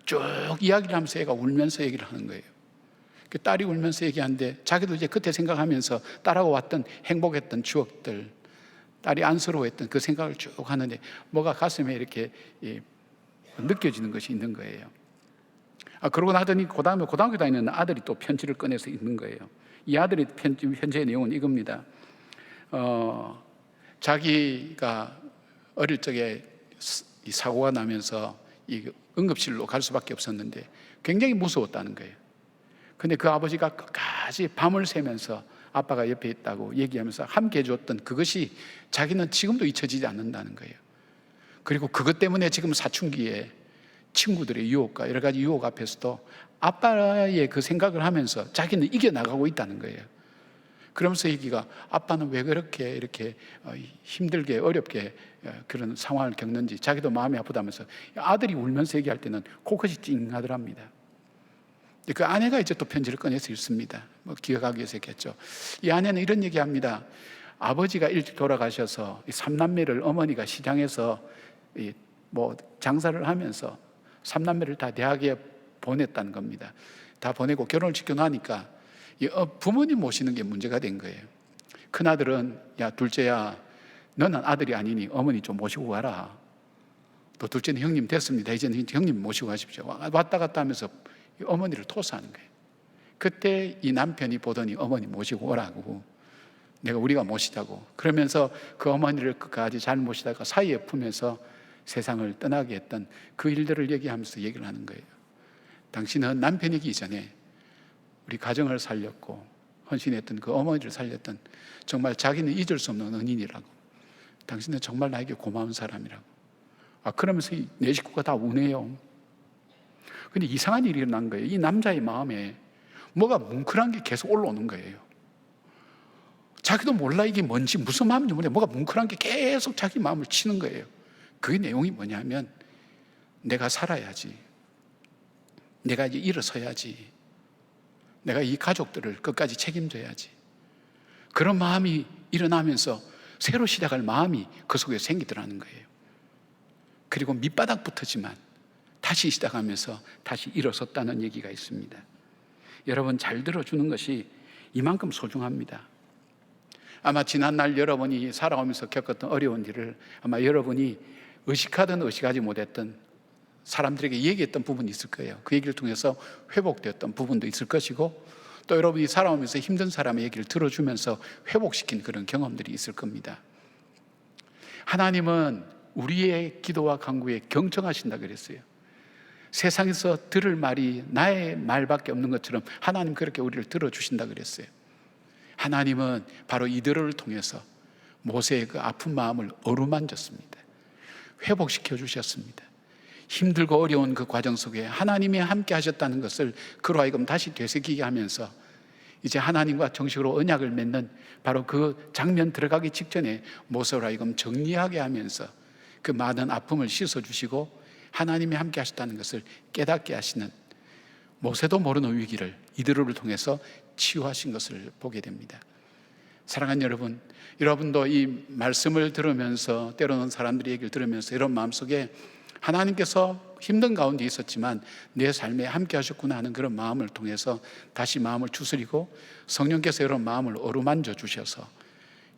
쭉 이야기를 하면서 애가 울면서 얘기를 하는 거예요. 그 딸이 울면서 얘기하는데 자기도 이제 그때 생각하면서 딸하고 왔던 행복했던 추억들, 딸이 안쓰러워했던 그 생각을 쭉 하는데 뭐가 가슴에 이렇게 느껴지는 것이 있는 거예요. 그러고 나더니 그 다음에 고등학교 다니는 아들이 또 편지를 꺼내서 읽는 거예요. 이 아들의 편지의 내용은 이겁니다. 자기가 어릴 적에 이 사고가 나면서 이 응급실로 갈 수밖에 없었는데 굉장히 무서웠다는 거예요. 근데 그 아버지가 끝까지 밤을 새면서 아빠가 옆에 있다고 얘기하면서 함께 해줬던 그것이 자기는 지금도 잊혀지지 않는다는 거예요. 그리고 그것 때문에 지금 사춘기에 친구들의 유혹과 여러 가지 유혹 앞에서도 아빠의 그 생각을 하면서 자기는 이겨나가고 있다는 거예요. 그러면서 얘기가 아빠는 왜 그렇게 이렇게 힘들게 어렵게 그런 상황을 겪는지 자기도 마음이 아프다면서 아들이 울면서 얘기할 때는 코끝이 찡하더랍니다. 그 아내가 이제 또 편지를 꺼내서 읽습니다. 기억하기 위해서 했겠죠. 이 아내는 이런 얘기합니다. 아버지가 일찍 돌아가셔서 3남매를 어머니가 시장에서 장사를 하면서 3남매를 다 대학에 보냈다는 겁니다. 다 보내고 결혼을 지켜놓으니까 부모님 모시는 게 문제가 된 거예요. 큰아들은 야 둘째야 너는 아들이 아니니 어머니 좀 모시고 가라. 또 둘째는 형님 됐습니다. 이제는 형님 모시고 가십시오. 왔다 갔다 하면서 어머니를 토스하는 거예요. 그때 이 남편이 보더니 어머니 모시고 오라고, 우리가 모시자고. 그러면서 그 어머니를 끝까지 잘 모시다가 사이에 품에서 세상을 떠나게 했던 그 일들을 얘기하면서 얘기를 하는 거예요. 당신은 남편이기 이전에 우리 가정을 살렸고 헌신했던 그 어머니를 살렸던 정말 자기는 잊을 수 없는 은인이라고. 당신은 정말 나에게 고마운 사람이라고. 그러면서 내 식구가 다 우네요. 근데 이상한 일이 일어난 거예요. 이 남자의 마음에 뭐가 뭉클한 게 계속 올라오는 거예요. 자기도 몰라 이게 뭔지, 무슨 마음인지 모르는데 뭐가 뭉클한 게 계속 자기 마음을 치는 거예요. 그 내용이 뭐냐면, 내가 살아야지, 내가 이제 일어서야지, 내가 이 가족들을 끝까지 책임져야지, 그런 마음이 일어나면서 새로 시작할 마음이 그 속에 생기더라는 거예요. 그리고 밑바닥부터지만 다시 시작하면서 다시 일어섰다는 얘기가 있습니다. 여러분, 잘 들어주는 것이 이만큼 소중합니다. 아마 지난날 여러분이 살아오면서 겪었던 어려운 일을 아마 여러분이 의식하든 의식하지 못했던 사람들에게 얘기했던 부분이 있을 거예요. 그 얘기를 통해서 회복되었던 부분도 있을 것이고, 또 여러분이 살아오면서 힘든 사람의 얘기를 들어주면서 회복시킨 그런 경험들이 있을 겁니다. 하나님은 우리의 기도와 간구에 경청하신다 그랬어요. 세상에서 들을 말이 나의 말밖에 없는 것처럼 하나님 그렇게 우리를 들어주신다 그랬어요. 하나님은 바로 이들을 통해서 모세의 그 아픈 마음을 어루만졌습니다. 회복시켜 주셨습니다. 힘들고 어려운 그 과정 속에 하나님이 함께 하셨다는 것을 그로 하여금 다시 되새기게 하면서 이제 하나님과 정식으로 언약을 맺는 바로 그 장면 들어가기 직전에 모세로 하여금 정리하게 하면서 그 많은 아픔을 씻어주시고 하나님이 함께 하셨다는 것을 깨닫게 하시는, 모세도 모르는 위기를 이들을 통해서 치유하신 것을 보게 됩니다. 사랑하는 여러분, 여러분도 이 말씀을 들으면서, 때로는 사람들의 얘기를 들으면서 이런 마음속에 하나님께서 힘든 가운데 있었지만 내 삶에 함께 하셨구나 하는 그런 마음을 통해서 다시 마음을 추스리고, 성령께서 여러분 마음을 어루만져 주셔서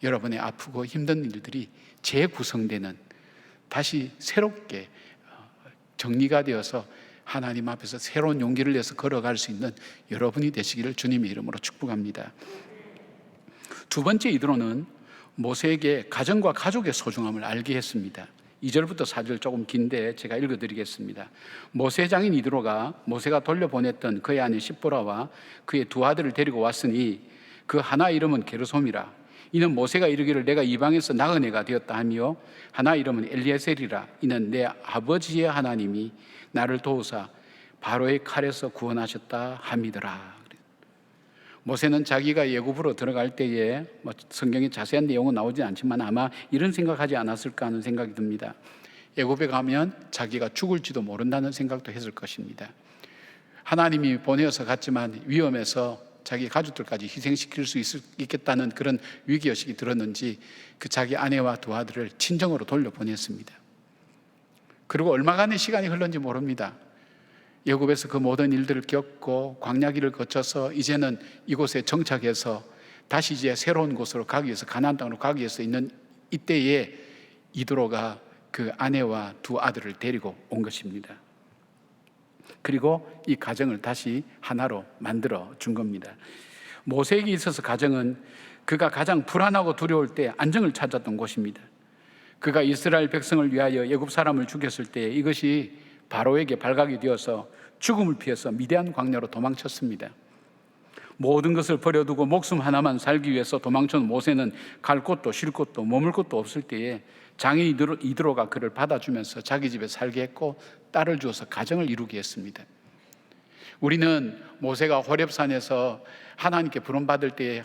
여러분의 아프고 힘든 일들이 재구성되는, 다시 새롭게 정리가 되어서 하나님 앞에서 새로운 용기를 내서 걸어갈 수 있는 여러분이 되시기를 주님의 이름으로 축복합니다. 두 번째 이드로는 모세에게 가정과 가족의 소중함을 알게 했습니다. 2절부터 4절 조금 긴데 제가 읽어드리겠습니다. 모세의 장인 이드로가 모세가 돌려보냈던 그의 아내 십보라와 그의 두 아들을 데리고 왔으니 그 하나 이름은 게르솜이라. 이는 모세가 이르기를 내가 이방에서 나그네가 되었다 하며, 하나 이름은 엘리에셀이라. 이는 내 아버지의 하나님이 나를 도우사 바로의 칼에서 구원하셨다 함이더라. 모세는 자기가 예굽으로 들어갈 때에 성경에 자세한 내용은 나오지 않지만 아마 이런 생각하지 않았을까 하는 생각이 듭니다. 예굽에 가면 자기가 죽을지도 모른다는 생각도 했을 것입니다. 하나님이 보내어서 갔지만 위험해서 자기 가족들까지 희생시킬 수 있겠다는 그런 위기의식이 들었는지 그 자기 아내와 두 아들을 친정으로 돌려보냈습니다. 그리고 얼마간의 시간이 흘렀는지 모릅니다. 애굽에서 그 모든 일들을 겪고 광야길을 거쳐서 이제는 이곳에 정착해서 다시 이제 새로운 곳으로 가기 위해서, 가나안 땅으로 가기 위해서 있는 이때에 이드로가 그 아내와 두 아들을 데리고 온 것입니다. 그리고 이 가정을 다시 하나로 만들어 준 겁니다. 모세에게 있어서 가정은 그가 가장 불안하고 두려울 때 안정을 찾았던 곳입니다. 그가 이스라엘 백성을 위하여 애굽 사람을 죽였을 때 이것이 바로에게 발각이 되어서 죽음을 피해서 미디안 광야로 도망쳤습니다. 모든 것을 버려두고 목숨 하나만 살기 위해서 도망친 모세는 갈 곳도 쉴 곳도 머물 곳도 없을 때에 장인 이드로가 그를 받아주면서 자기 집에 살게 했고 딸을 주어서 가정을 이루게 했습니다. 우리는 모세가 호렙산에서 하나님께 부름받을 때에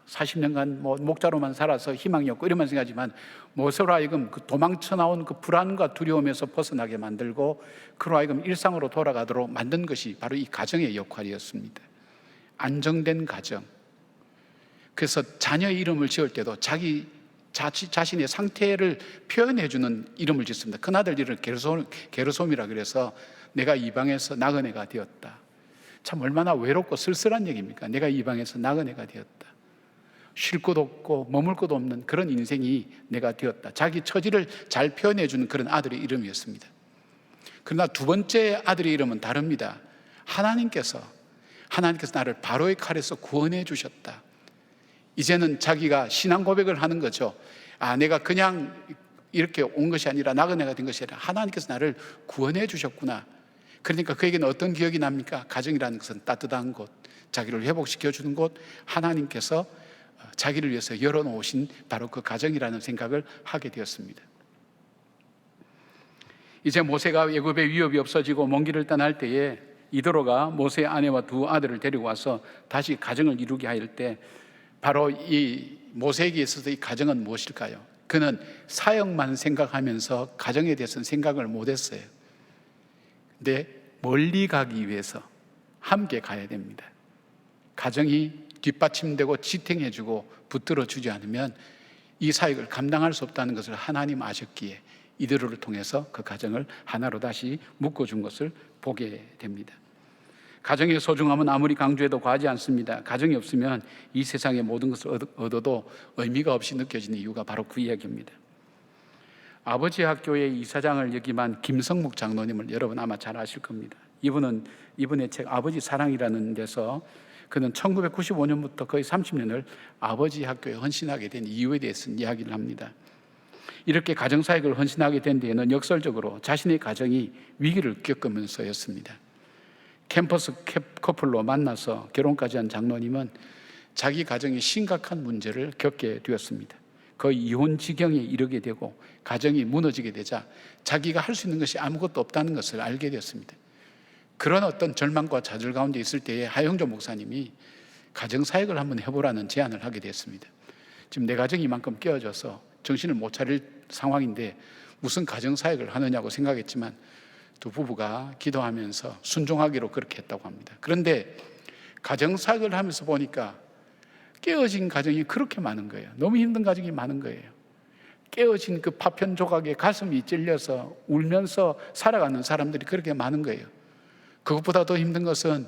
40년간 목자로만 살아서 희망이 없고 이러면 생각하지만, 모세로 하여금 그 도망쳐 나온 그 불안과 두려움에서 벗어나게 만들고 그로 하여금 일상으로 돌아가도록 만든 것이 바로 이 가정의 역할이었습니다. 안정된 가정. 그래서 자녀의 이름을 지을 때도 자기 자신의 상태를 표현해주는 이름을 짓습니다. 큰아들 이름을 게르솜이라 그래서 내가 이방에서 나그네가 되었다. 참 얼마나 외롭고 쓸쓸한 얘기입니까? 내가 이방에서 나그네가 되었다. 쉴 곳 없고 머물 곳 없는 그런 인생이 내가 되었다. 자기 처지를 잘 표현해주는 그런 아들의 이름이었습니다. 그러나 두 번째 아들의 이름은 다릅니다. 하나님께서 나를 바로의 칼에서 구원해 주셨다. 이제는 자기가 신앙 고백을 하는 거죠. 내가 그냥 이렇게 온 것이 아니라 나그네가 된 것이 아니라 하나님께서 나를 구원해 주셨구나. 그러니까 그에게는 어떤 기억이 납니까? 가정이라는 것은 따뜻한 곳, 자기를 회복시켜 주는 곳, 하나님께서 자기를 위해서 열어놓으신 바로 그 가정이라는 생각을 하게 되었습니다. 이제 모세가 애굽의 위협이 없어지고 먼 길을 떠날 때에 이드로가 모세의 아내와 두 아들을 데리고 와서 다시 가정을 이루게 할 때 바로 이 모세에게 있어서 이 가정은 무엇일까요? 그는 사역만 생각하면서 가정에 대해서는 생각을 못했어요. 근데 멀리 가기 위해서 함께 가야 됩니다. 가정이 뒷받침되고 지탱해주고 붙들어주지 않으면 이 사역을 감당할 수 없다는 것을 하나님 아셨기에 이들을 통해서 그 가정을 하나로 다시 묶어준 것을 보게 됩니다. 가정의 소중함은 아무리 강조해도 과하지 않습니다. 가정이 없으면 이 세상의 모든 것을 얻어도 의미가 없이 느껴지는 이유가 바로 그 이야기입니다. 아버지 학교의 이사장을 역임한 김성묵 장로님을 여러분 아마 잘 아실 겁니다. 이분의 책 아버지 사랑이라는 데서 그는 1995년부터 거의 30년을 아버지 학교에 헌신하게 된 이유에 대해서 이야기를 합니다. 이렇게 가정사역을 헌신하게 된 데에는 역설적으로 자신의 가정이 위기를 겪으면서였습니다. 캠퍼스 커플로 만나서 결혼까지 한 장로님은 자기 가정이 심각한 문제를 겪게 되었습니다. 거의 이혼 지경에 이르게 되고 가정이 무너지게 되자 자기가 할 수 있는 것이 아무것도 없다는 것을 알게 되었습니다. 그런 어떤 절망과 좌절 가운데 있을 때에 하영조 목사님이 가정사역을 한번 해보라는 제안을 하게 됐습니다. 지금 내 가정이 이만큼 깨어져서 정신을 못 차릴 상황인데 무슨 가정사역을 하느냐고 생각했지만 두 부부가 기도하면서 순종하기로 그렇게 했다고 합니다. 그런데 가정사역을 하면서 보니까 깨어진 가정이 그렇게 많은 거예요. 너무 힘든 가정이 많은 거예요. 깨어진 그 파편 조각에 가슴이 찔려서 울면서 살아가는 사람들이 그렇게 많은 거예요. 그것보다 더 힘든 것은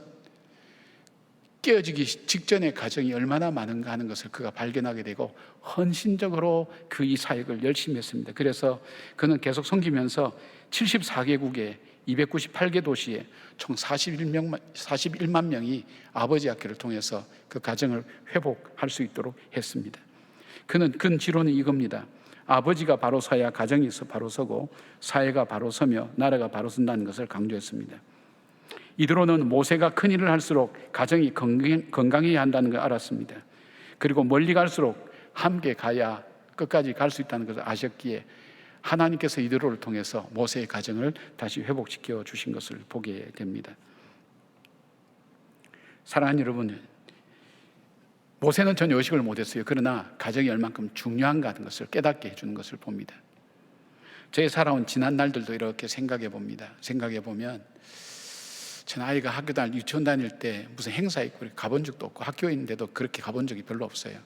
깨어지기 직전의 가정이 얼마나 많은가 하는 것을 그가 발견하게 되고 헌신적으로 그 이 사역을 열심히 했습니다. 그래서 그는 계속 섬기면서 74개국에 298개 도시에 총 41만 명이 아버지 학교를 통해서 그 가정을 회복할 수 있도록 했습니다. 그는 근 지론은 이겁니다. 아버지가 바로 서야 가정이 바로 서고 사회가 바로 서며 나라가 바로 선다는 것을 강조했습니다. 이드로는 모세가 큰 일을 할수록 가정이 건강해야 한다는 걸 알았습니다. 그리고 멀리 갈수록 함께 가야 끝까지 갈 수 있다는 것을 아셨기에 하나님께서 이드로를 통해서 모세의 가정을 다시 회복시켜 주신 것을 보게 됩니다. 사랑하는 여러분, 모세는 전혀 의식을 못했어요. 그러나 가정이 얼만큼 중요한가 하는 것을 깨닫게 해주는 것을 봅니다. 저의 살아온 지난 날들도 이렇게 생각해 봅니다. 생각해 보면 전 아이가 학교 유치원 다닐 때 무슨 행사 있고 가본 적도 없고 학교에 있는데도 그렇게 가본 적이 별로 없어요.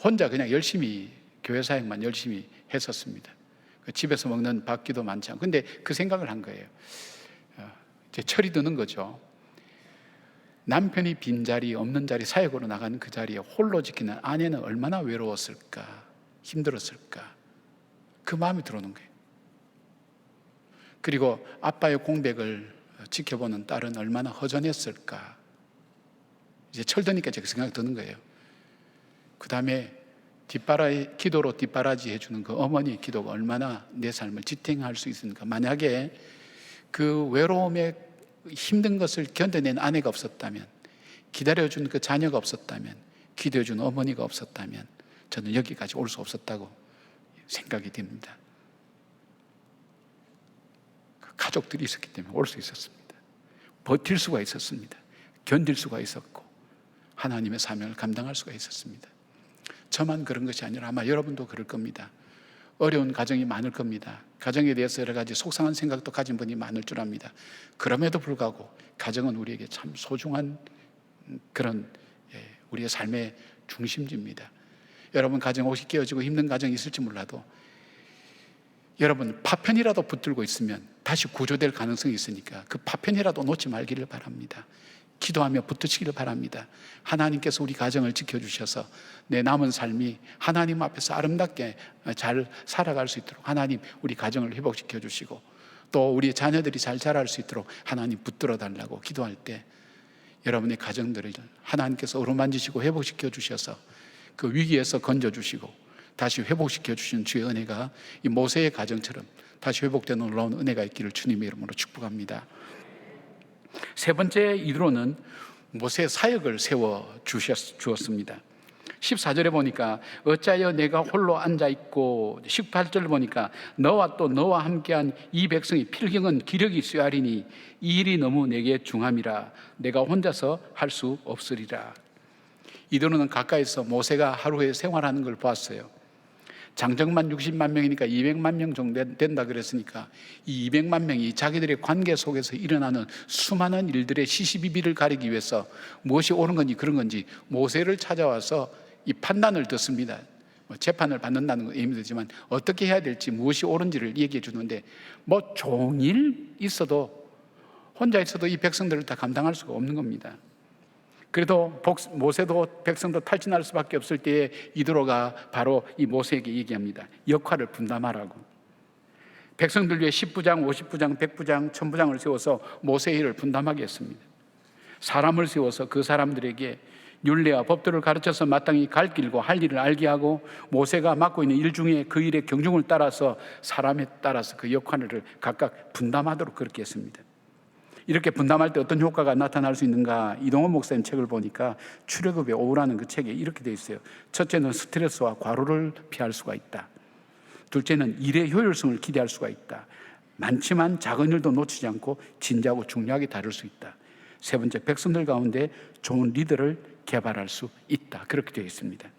혼자 그냥 열심히 교회 사역만 열심히 했었습니다. 집에서 먹는 밥기도 많지 않고. 근데 그 생각을 한 거예요. 이제 철이 드는 거죠. 남편이 빈자리, 없는 자리, 사역으로 나가는 그 자리에 홀로 지키는 아내는 얼마나 외로웠을까, 힘들었을까. 그 마음이 들어오는 거예요. 그리고 아빠의 공백을 지켜보는 딸은 얼마나 허전했을까. 이제 철드니까 제가 생각이 드는 거예요. 그 다음에 기도로 뒷바라지 해주는 그 어머니의 기도가 얼마나 내 삶을 지탱할 수 있습니까? 만약에 그 외로움에 힘든 것을 견뎌낸 아내가 없었다면, 기다려준 그 자녀가 없었다면, 기도해준 어머니가 없었다면 저는 여기까지 올 수 없었다고 생각이 됩니다. 가족들이 있었기 때문에 올 수 있었습니다. 버틸 수가 있었습니다. 견딜 수가 있었고 하나님의 사명을 감당할 수가 있었습니다. 저만 그런 것이 아니라 아마 여러분도 그럴 겁니다. 어려운 가정이 많을 겁니다. 가정에 대해서 여러 가지 속상한 생각도 가진 분이 많을 줄 압니다. 그럼에도 불구하고 가정은 우리에게 참 소중한 그런 우리의 삶의 중심지입니다. 여러분 가정 혹시 깨어지고 힘든 가정이 있을지 몰라도 여러분 파편이라도 붙들고 있으면 다시 구조될 가능성이 있으니까 그 파편이라도 놓지 말기를 바랍니다. 기도하며 붙드시기를 바랍니다. 하나님께서 우리 가정을 지켜주셔서 내 남은 삶이 하나님 앞에서 아름답게 잘 살아갈 수 있도록 하나님 우리 가정을 회복시켜 주시고 또 우리 자녀들이 잘 자랄 수 있도록 하나님 붙들어 달라고 기도할 때 여러분의 가정들을 하나님께서 어루만지시고 회복시켜 주셔서 그 위기에서 건져주시고 다시 회복시켜 주시는 주의 은혜가 이 모세의 가정처럼 다시 회복되는 놀라운 은혜가 있기를 주님의 이름으로 축복합니다. 세 번째 이드로는 모세의 사역을 세워 주었습니다. 14절에 보니까 어찌하여 내가 홀로 앉아있고, 18절 보니까 너와 또 너와 함께한 이 백성의 필경은 기력이 쇠하리니 이 일이 너무 내게 중함이라 내가 혼자서 할 수 없으리라. 이들은 가까이서 모세가 하루에 생활하는 걸 보았어요. 장정만 60만 명이니까 200만 명 정도 된다 그랬으니까 이 200만 명이 자기들의 관계 속에서 일어나는 수많은 일들의 시시비비를 가리기 위해서 무엇이 옳은 건지 그런 건지 모세를 찾아와서 이 판단을 듣습니다. 재판을 받는다는 건 의미되지만 어떻게 해야 될지, 무엇이 옳은지를 얘기해 주는데, 종일 있어도, 혼자 있어도 이 백성들을 다 감당할 수가 없는 겁니다. 그래도 모세도 백성도 탈진할 수밖에 없을 때에 이드로가 바로 이 모세에게 얘기합니다. 역할을 분담하라고. 백성들 위해 10부장, 50부장, 100부장, 1000부장을 세워서 모세의 일을 분담하게 했습니다. 사람을 세워서 그 사람들에게 율례와 법도를 가르쳐서 마땅히 갈 길고 할 일을 알게 하고, 모세가 맡고 있는 일 중에 그 일의 경중을 따라서 사람에 따라서 그 역할을 각각 분담하도록 그렇게 했습니다. 이렇게 분담할 때 어떤 효과가 나타날 수 있는가? 이동원 목사님 책을 보니까 출애굽의 오후라는 그 책에 이렇게 되어 있어요. 첫째는 스트레스와 과로를 피할 수가 있다. 둘째는 일의 효율성을 기대할 수가 있다. 많지만 작은 일도 놓치지 않고 진지하고 중요하게 다룰 수 있다. 세 번째, 백성들 가운데 좋은 리더를 개발할 수 있다. 그렇게 되어 있습니다.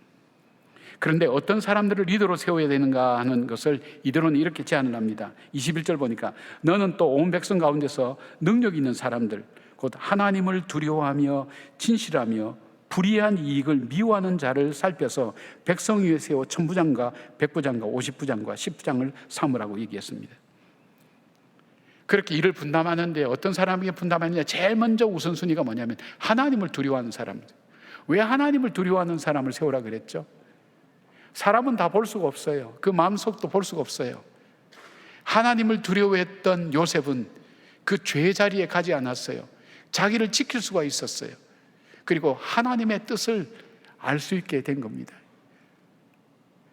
그런데 어떤 사람들을 리더로 세워야 되는가 하는 것을 이들은 이렇게 제안을 합니다. 21절 보니까 너는 또 온 백성 가운데서 능력 있는 사람들, 곧 하나님을 두려워하며 진실하며 불의한 이익을 미워하는 자를 살펴서 백성 위에 세워 1000부장과 100부장과 50부장과 10부장을 삼으라고 얘기했습니다. 그렇게 일을 분담하는데 어떤 사람에게 분담하느냐? 제일 먼저 우선순위가 뭐냐면 하나님을 두려워하는 사람들. 왜 하나님을 두려워하는 사람을 세우라 그랬죠? 사람은 다 볼 수가 없어요. 그 마음속도 볼 수가 없어요. 하나님을 두려워했던 요셉은 그 죄의 자리에 가지 않았어요. 자기를 지킬 수가 있었어요. 그리고 하나님의 뜻을 알 수 있게 된 겁니다.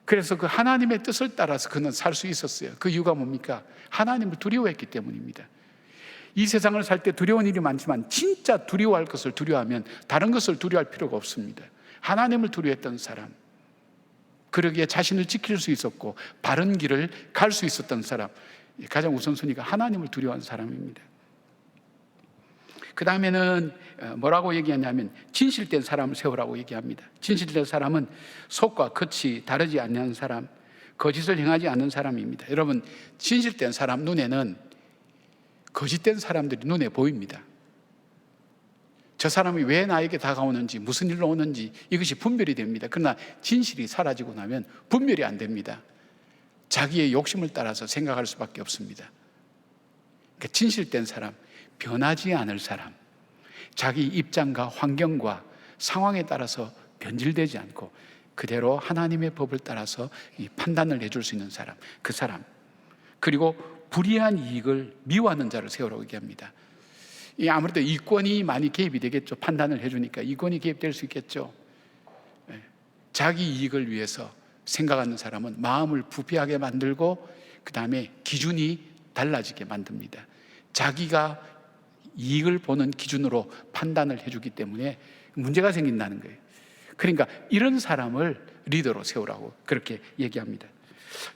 그래서 그 하나님의 뜻을 따라서 그는 살 수 있었어요. 그 이유가 뭡니까? 하나님을 두려워했기 때문입니다. 이 세상을 살 때 두려운 일이 많지만 진짜 두려워할 것을 두려워하면 다른 것을 두려워할 필요가 없습니다. 하나님을 두려워했던 사람, 그러기에 자신을 지킬 수 있었고 바른 길을 갈 수 있었던 사람, 가장 우선순위가 하나님을 두려워하는 사람입니다. 그 다음에는 뭐라고 얘기하냐면 진실된 사람을 세우라고 얘기합니다. 진실된 사람은 속과 끝이 다르지 않는 사람, 거짓을 행하지 않는 사람입니다. 여러분, 진실된 사람 눈에는 거짓된 사람들이 눈에 보입니다. 저 사람이 왜 나에게 다가오는지, 무슨 일로 오는지 이것이 분별이 됩니다. 그러나 진실이 사라지고 나면 분별이 안 됩니다. 자기의 욕심을 따라서 생각할 수밖에 없습니다. 그러니까 진실된 사람, 변하지 않을 사람, 자기 입장과 환경과 상황에 따라서 변질되지 않고 그대로 하나님의 법을 따라서 이 판단을 해줄 수 있는 사람, 그 사람. 그리고 불의한 이익을 미워하는 자를 세우라고 얘기합니다. 아무래도 이권이 많이 개입이 되겠죠. 판단을 해주니까 이권이 개입될 수 있겠죠. 자기 이익을 위해서 생각하는 사람은 마음을 부패하게 만들고 그 다음에 기준이 달라지게 만듭니다. 자기가 이익을 보는 기준으로 판단을 해주기 때문에 문제가 생긴다는 거예요. 그러니까 이런 사람을 리더로 세우라고 그렇게 얘기합니다.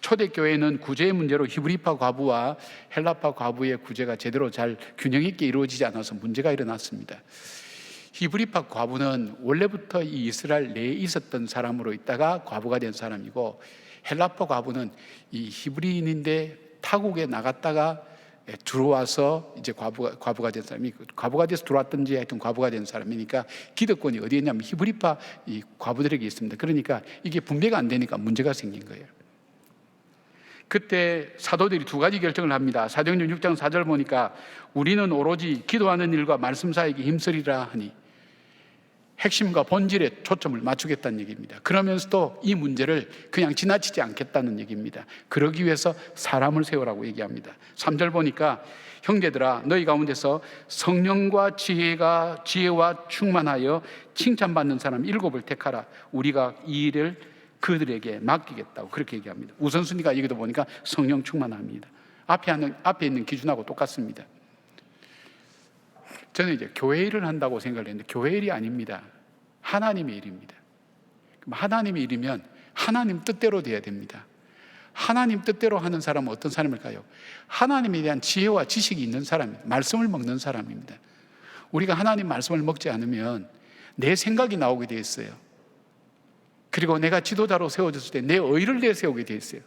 초대교회는 구제의 문제로 히브리파 과부와 헬라파 과부의 구제가 제대로 잘 균형 있게 이루어지지 않아서 문제가 일어났습니다. 히브리파 과부는 원래부터 이 이스라엘 내에 있었던 사람으로 있다가 과부가 된 사람이고, 헬라파 과부는 이 히브리인인데 타국에 나갔다가 들어와서 이제 과부가 된 사람이, 과부가 돼서 들어왔든지 하여튼 과부가 된 사람이니까 기득권이 어디에 있냐면 히브리파 이 과부들에게 있습니다. 그러니까 이게 분배가 안 되니까 문제가 생긴 거예요. 그때 사도들이 두 가지 결정을 합니다. 사도행전 6장 4절 보니까 우리는 오로지 기도하는 일과 말씀 사역에 힘쓰리라 하니 핵심과 본질에 초점을 맞추겠다는 얘기입니다. 그러면서도 이 문제를 그냥 지나치지 않겠다는 얘기입니다. 그러기 위해서 사람을 세우라고 얘기합니다. 3절 보니까 형제들아 너희 가운데서 성령과 지혜와 충만하여 칭찬받는 사람 7을 택하라. 우리가 이 일을 그들에게 맡기겠다고 그렇게 얘기합니다. 우선순위가 여기도 보니까 성령 충만합니다. 앞에 있는 기준하고 똑같습니다. 저는 이제 교회 일을 한다고 생각을 했는데 교회 일이 아닙니다. 하나님의 일입니다. 하나님의 일이면 하나님 뜻대로 돼야 됩니다. 하나님 뜻대로 하는 사람은 어떤 사람일까요? 하나님에 대한 지혜와 지식이 있는 사람입니다. 말씀을 먹는 사람입니다. 우리가 하나님 말씀을 먹지 않으면 내 생각이 나오게 되어 있어요. 그리고 내가 지도자로 세워졌을 때 내 의를 내세우게 되어 있어요.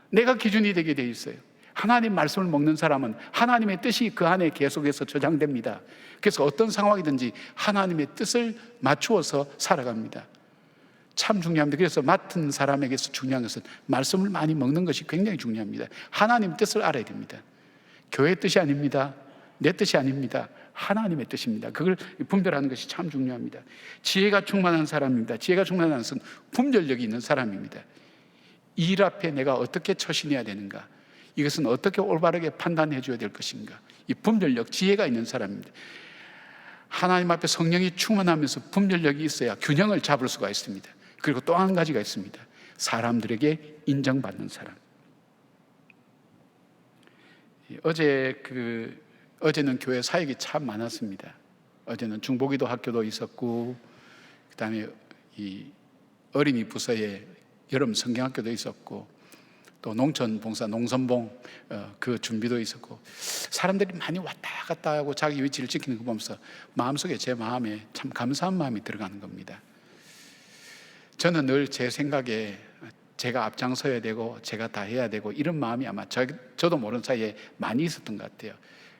내가 기준이 되게 되어 있어요. 하나님 말씀을 먹는 사람은 하나님의 뜻이 그 안에 계속해서 저장됩니다. 그래서 어떤 상황이든지 하나님의 뜻을 맞추어서 살아갑니다. 참 중요합니다. 그래서 맡은 사람에게서 중요한 것은 말씀을 많이 먹는 것이 굉장히 중요합니다. 하나님 뜻을 알아야 됩니다. 교회의 뜻이 아닙니다. 내 뜻이 아닙니다. 하나님의 뜻입니다. 그걸 분별하는 것이 참 중요합니다. 지혜가 충만한 사람입니다. 지혜가 충만한 것은 분별력이 있는 사람입니다. 일 앞에 내가 어떻게 처신해야 되는가, 이것은 어떻게 올바르게 판단해 줘야 될 것인가, 이 분별력, 지혜가 있는 사람입니다. 하나님 앞에 성령이 충만하면서 분별력이 있어야 균형을 잡을 수가 있습니다. 그리고 또 한 가지가 있습니다. 사람들에게 인정받는 사람. 어제는 교회 사역이 참 많았습니다. 어제는 중보기도 학교도 있었고, 그다음에 이 어린이 부서에 여름 성경학교도 있었고, 또 농촌 봉사, 농선봉 그 준비도 있었고, 사람들이 많이 왔다 갔다 하고 자기 위치를 지키는 거 보면서 마음속에, 제 마음에 참 감사한 마음이 들어가는 겁니다. 저는 늘 제 생각에 제가 앞장서야 되고 제가 다 해야 되고 이런 마음이 아마 저도 모르는 사이에 많이 있었던 것 같아요.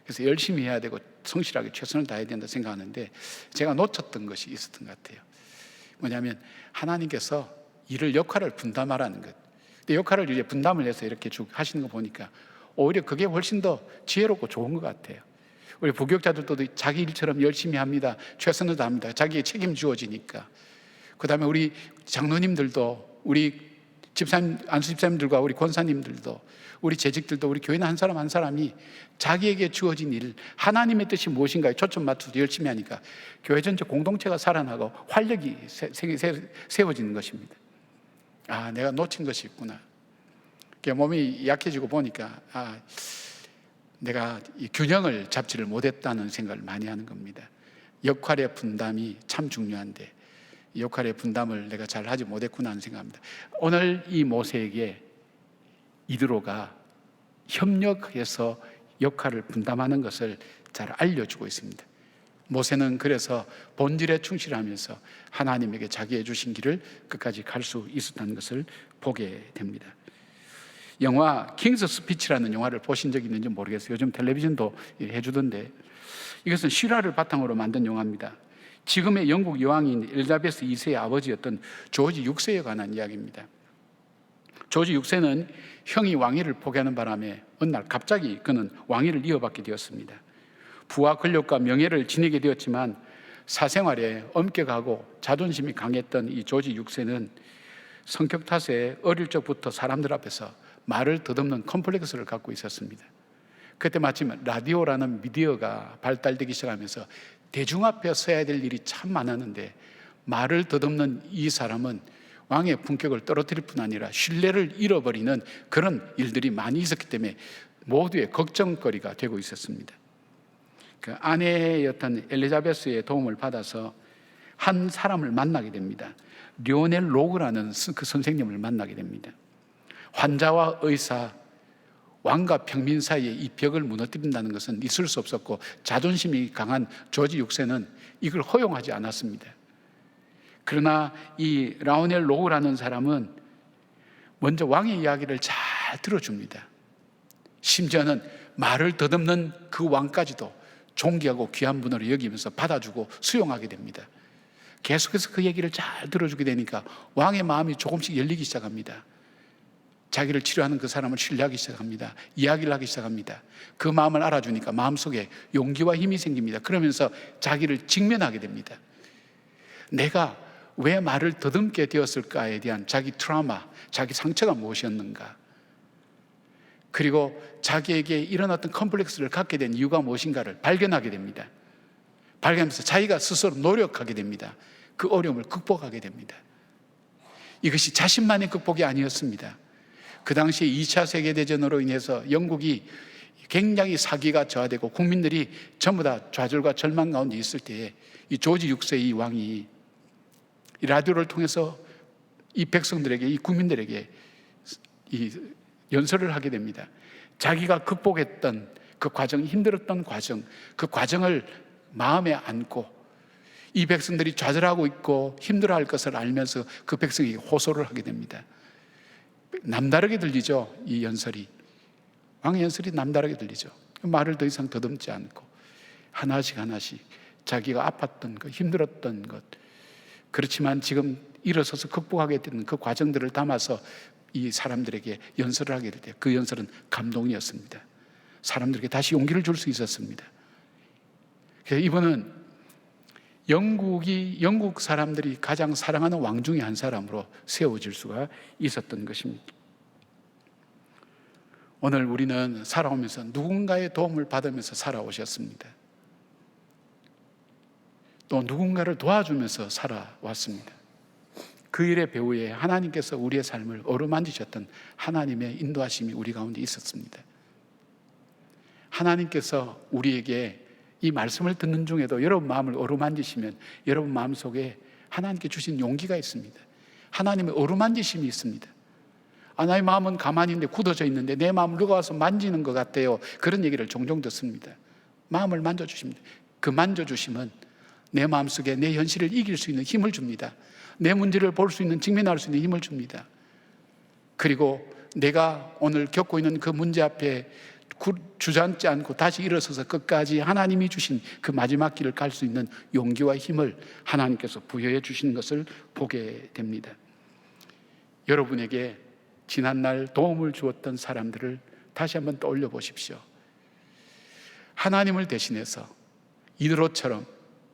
그래서 열심히 해야 되고 성실하게 최선을 다해야 된다 생각하는데, 제가 놓쳤던 것이 있었던 것 같아요. 뭐냐면 하나님께서 일을, 역할을 분담하라는 것. 근데 역할을 이제 분담을 해서 이렇게 쭉 하시는 거 보니까 오히려 그게 훨씬 더 지혜롭고 좋은 것 같아요. 우리 부교육자들도 자기 일처럼 열심히 합니다. 최선을 다합니다. 자기의 책임 주어지니까. 그 다음에 우리 장로님들도, 우리 집사님, 안수 집사님들과 우리 권사님들도, 우리 재직들도, 우리 교인 한 사람 한 사람이 자기에게 주어진 일, 하나님의 뜻이 무엇인가에 초점 맞춰서 열심히 하니까 교회 전체 공동체가 살아나고 활력이 세워지는 것입니다. 아, 내가 놓친 것이 있구나. 몸이 약해지고 보니까 내가 이 균형을 잡지를 못했다는 생각을 많이 하는 겁니다. 역할의 분담이 참 중요한데 이 역할의 분담을 내가 잘 하지 못했구나 하는 생각합니다. 오늘 이 모세에게 이드로가 협력해서 역할을 분담하는 것을 잘 알려주고 있습니다. 모세는 그래서 본질에 충실하면서 하나님에게 자기의 주신 길을 끝까지 갈 수 있었다는 것을 보게 됩니다. 영화 킹스 스피치라는 영화를 보신 적이 있는지 모르겠어요. 요즘 텔레비전도 해주던데, 이것은 실화를 바탕으로 만든 영화입니다. 지금의 영국 여왕인 엘리자베스 2세의 아버지였던 조지 6세에 관한 이야기입니다. 조지 6세는 형이 왕위를 포기하는 바람에 어느 날 갑자기 그는 왕위를 이어받게 되었습니다. 부와 권력과 명예를 지니게 되었지만 사생활에 엄격하고 자존심이 강했던 이 조지 6세는 성격 탓에 어릴 적부터 사람들 앞에서 말을 더듬는 컴플렉스를 갖고 있었습니다. 그때 마침 라디오라는 미디어가 발달되기 시작하면서 대중 앞에 서야 될 일이 참 많았는데, 말을 더듬는 이 사람은 왕의 품격을 떨어뜨릴 뿐 아니라 신뢰를 잃어버리는 그런 일들이 많이 있었기 때문에 모두의 걱정거리가 되고 있었습니다. 그 아내였던 엘리자베스의 도움을 받아서 한 사람을 만나게 됩니다. 리오넬 로그라는 그 선생님을 만나게 됩니다. 환자와 의사, 왕과 평민 사이에 이 벽을 무너뜨린다는 것은 있을 수 없었고, 자존심이 강한 조지 6세는 이걸 허용하지 않았습니다. 그러나 이 라오넬 로우라는 사람은 먼저 왕의 이야기를 잘 들어줍니다. 심지어는 말을 더듬는 그 왕까지도 존귀하고 귀한 분으로 여기면서 받아주고 수용하게 됩니다. 계속해서 그 얘기를 잘 들어주게 되니까 왕의 마음이 조금씩 열리기 시작합니다. 자기를 치료하는 그 사람을 신뢰하기 시작합니다. 이야기를 하기 시작합니다. 그 마음을 알아주니까 마음속에 용기와 힘이 생깁니다. 그러면서 자기를 직면하게 됩니다. 내가 왜 말을 더듬게 되었을까에 대한 자기 트라우마, 자기 상처가 무엇이었는가, 그리고 자기에게 일어났던 컴플렉스를 갖게 된 이유가 무엇인가를 발견하게 됩니다. 발견하면서 자기가 스스로 노력하게 됩니다. 그 어려움을 극복하게 됩니다. 이것이 자신만의 극복이 아니었습니다. 그 당시에 2차 세계대전으로 인해서 영국이 굉장히 사기가 저하되고 국민들이 전부 다 좌절과 절망 가운데 있을 때에 이 조지 6세 이 왕이 이 라디오를 통해서 이 백성들에게, 이 국민들에게 이 연설을 하게 됩니다. 자기가 극복했던 그 과정, 힘들었던 과정, 그 과정을 마음에 안고 이 백성들이 좌절하고 있고 힘들어할 것을 알면서 그 백성이 호소를 하게 됩니다. 남다르게 들리죠. 이 연설이, 왕의 연설이 남다르게 들리죠. 말을 더 이상 더듬지 않고 하나씩 하나씩 자기가 아팠던 것, 힘들었던 것, 그렇지만 지금 일어서서 극복하게 되는 그 과정들을 담아서 이 사람들에게 연설을 하게 될 때 그 연설은 감동이었습니다. 사람들에게 다시 용기를 줄 수 있었습니다. 그래서 이번은 영국 사람들이 가장 사랑하는 왕 중에 한 사람으로 세워질 수가 있었던 것입니다. 오늘 우리는 살아오면서 누군가의 도움을 받으면서 살아오셨습니다. 또 누군가를 도와주면서 살아왔습니다. 그 일의 배후에 하나님께서 우리의 삶을 어루만지셨던 하나님의 인도하심이 우리 가운데 있었습니다. 하나님께서 우리에게 이 말씀을 듣는 중에도 여러분 마음을 어루만지시면 여러분 마음속에 하나님께 주신 용기가 있습니다. 하나님의 어루만지심이 있습니다. 나의 마음은 가만히 있는데 굳어져 있는데 내 마음을 누가 와서 만지는 것 같아요. 그런 얘기를 종종 듣습니다. 마음을 만져주십니다. 그 만져주심은 내 마음속에 내 현실을 이길 수 있는 힘을 줍니다. 내 문제를 볼 수 있는, 직면할 수 있는 힘을 줍니다. 그리고 내가 오늘 겪고 있는 그 문제 앞에 주저앉지 않고 다시 일어서서 끝까지 하나님이 주신 그 마지막 길을 갈 수 있는 용기와 힘을 하나님께서 부여해 주시는 것을 보게 됩니다. 여러분에게 지난날 도움을 주었던 사람들을 다시 한번 떠올려 보십시오. 하나님을 대신해서 이드로처럼,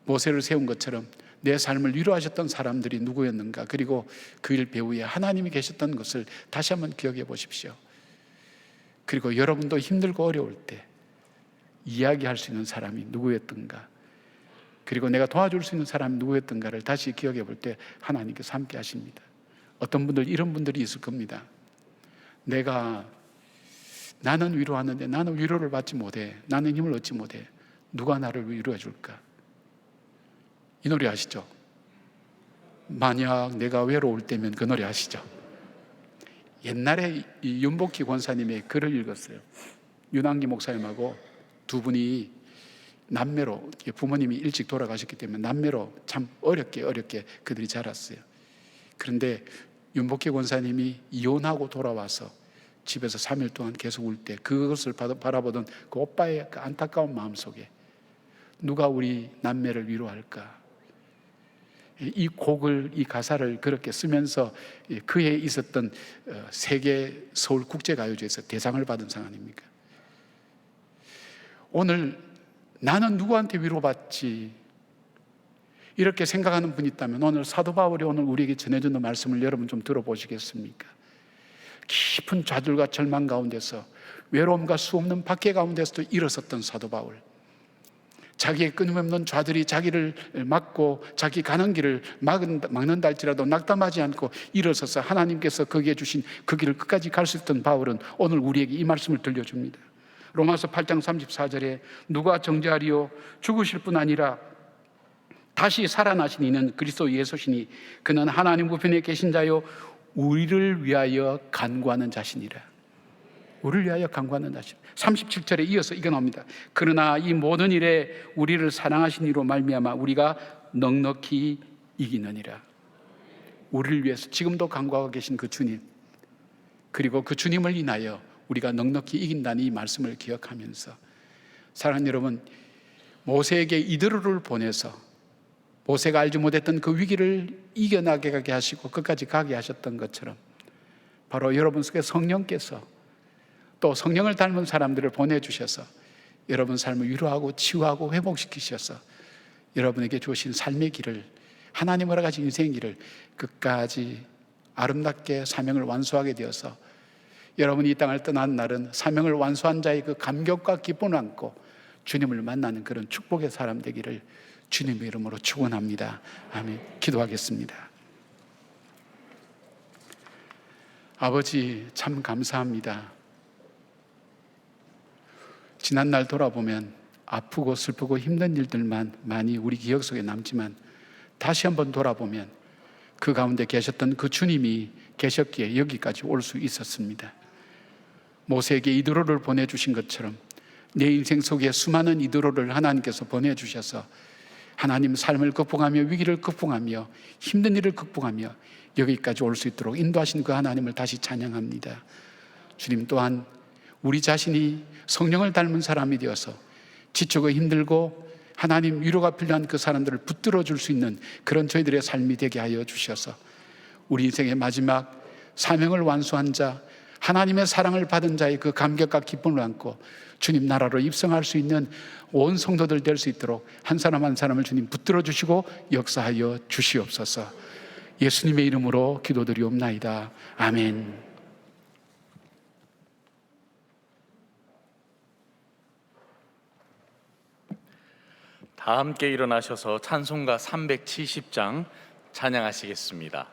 모세를 세운 것처럼 내 삶을 위로하셨던 사람들이 누구였는가, 그리고 그 일 배후에 하나님이 계셨던 것을 다시 한번 기억해 보십시오. 그리고 여러분도 힘들고 어려울 때 이야기할 수 있는 사람이 누구였던가, 그리고 내가 도와줄 수 있는 사람이 누구였던가를 다시 기억해 볼 때 하나님께서 함께 하십니다. 어떤 분들, 이런 분들이 있을 겁니다. 나는 위로하는데 나는 위로를 받지 못해, 나는 힘을 얻지 못해, 누가 나를 위로해 줄까? 이 노래 아시죠? 만약 내가 외로울 때면, 그 노래 아시죠? 옛날에 이 윤복희 권사님의 글을 읽었어요. 윤한기 목사님하고 두 분이 남매로, 부모님이 일찍 돌아가셨기 때문에 남매로 참 어렵게 그들이 자랐어요. 그런데 윤복희 권사님이 이혼하고 돌아와서 집에서 3일 동안 계속 울 때 그것을 바라보던 그 오빠의 그 안타까운 마음속에 누가 우리 남매를 위로할까? 이 곡을, 이 가사를 그렇게 쓰면서 그에 있었던 세계 서울 국제가요제에서 대상을 받은 상 아닙니까? 오늘 나는 누구한테 위로받지? 이렇게 생각하는 분이 있다면 오늘 사도 바울이 오늘 우리에게 전해주는 말씀을 여러분 좀 들어보시겠습니까? 깊은 좌절과 절망 가운데서, 외로움과 수없는 박해 가운데서도 일어섰던 사도 바울, 자기의 끊임없는 좌들이 자기를 막고 자기 가는 길을 막는다 할지라도 낙담하지 않고 일어서서 하나님께서 거기에 주신 그 길을 끝까지 갈 수 있던 바울은 오늘 우리에게 이 말씀을 들려줍니다. 로마서 8장 34절에 누가 정죄하리요? 죽으실 뿐 아니라 다시 살아나신 이는 그리스도 예수시니 그는 하나님 우편에 계신 자요 우리를 위하여 간구하는 자시니라. 우리를 위하여 간구하는 자신. 37절에 이어서 이게 나옵니다. 그러나 이 모든 일에 우리를 사랑하신 이로 말미암아 우리가 넉넉히 이기느니라. 우리를 위해서 지금도 간구하고 계신 그 주님, 그리고 그 주님을 인하여 우리가 넉넉히 이긴다는 이 말씀을 기억하면서, 사랑하는 여러분, 모세에게 이드로를 보내서 모세가 알지 못했던 그 위기를 이겨나게 가게 하시고 끝까지 가게 하셨던 것처럼 바로 여러분 속에 성령께서 또 성령을 닮은 사람들을 보내주셔서 여러분 삶을 위로하고 치유하고 회복시키셔서 여러분에게 주신 삶의 길을, 하나님으로 가진 인생의 길을 끝까지 아름답게 사명을 완수하게 되어서 여러분이 이 땅을 떠난 날은 사명을 완수한 자의 그 감격과 기쁨을 안고 주님을 만나는 그런 축복의 사람 되기를 주님의 이름으로 축원합니다. 아멘. 기도하겠습니다. 아버지, 참 감사합니다. 지난날 돌아보면 아프고 슬프고 힘든 일들만 많이 우리 기억 속에 남지만 다시 한번 돌아보면 그 가운데 계셨던 그 주님이 계셨기에 여기까지 올 수 있었습니다. 모세에게 이드로를 보내주신 것처럼 내 인생 속에 수많은 이드로를 하나님께서 보내주셔서 하나님 삶을 극복하며 위기를 극복하며 힘든 일을 극복하며 여기까지 올 수 있도록 인도하신 그 하나님을 다시 찬양합니다. 주님 또한 우리 자신이 성령을 닮은 사람이 되어서 지치고 힘들고 하나님 위로가 필요한 그 사람들을 붙들어 줄 수 있는 그런 저희들의 삶이 되게 하여 주셔서 우리 인생의 마지막 사명을 완수한 자, 하나님의 사랑을 받은 자의 그 감격과 기쁨을 안고 주님 나라로 입성할 수 있는 온 성도들 될 수 있도록 한 사람 한 사람을 주님 붙들어 주시고 역사하여 주시옵소서. 예수님의 이름으로 기도드리옵나이다. 아멘. 다 함께 일어나셔서 찬송가 370장 찬양하시겠습니다.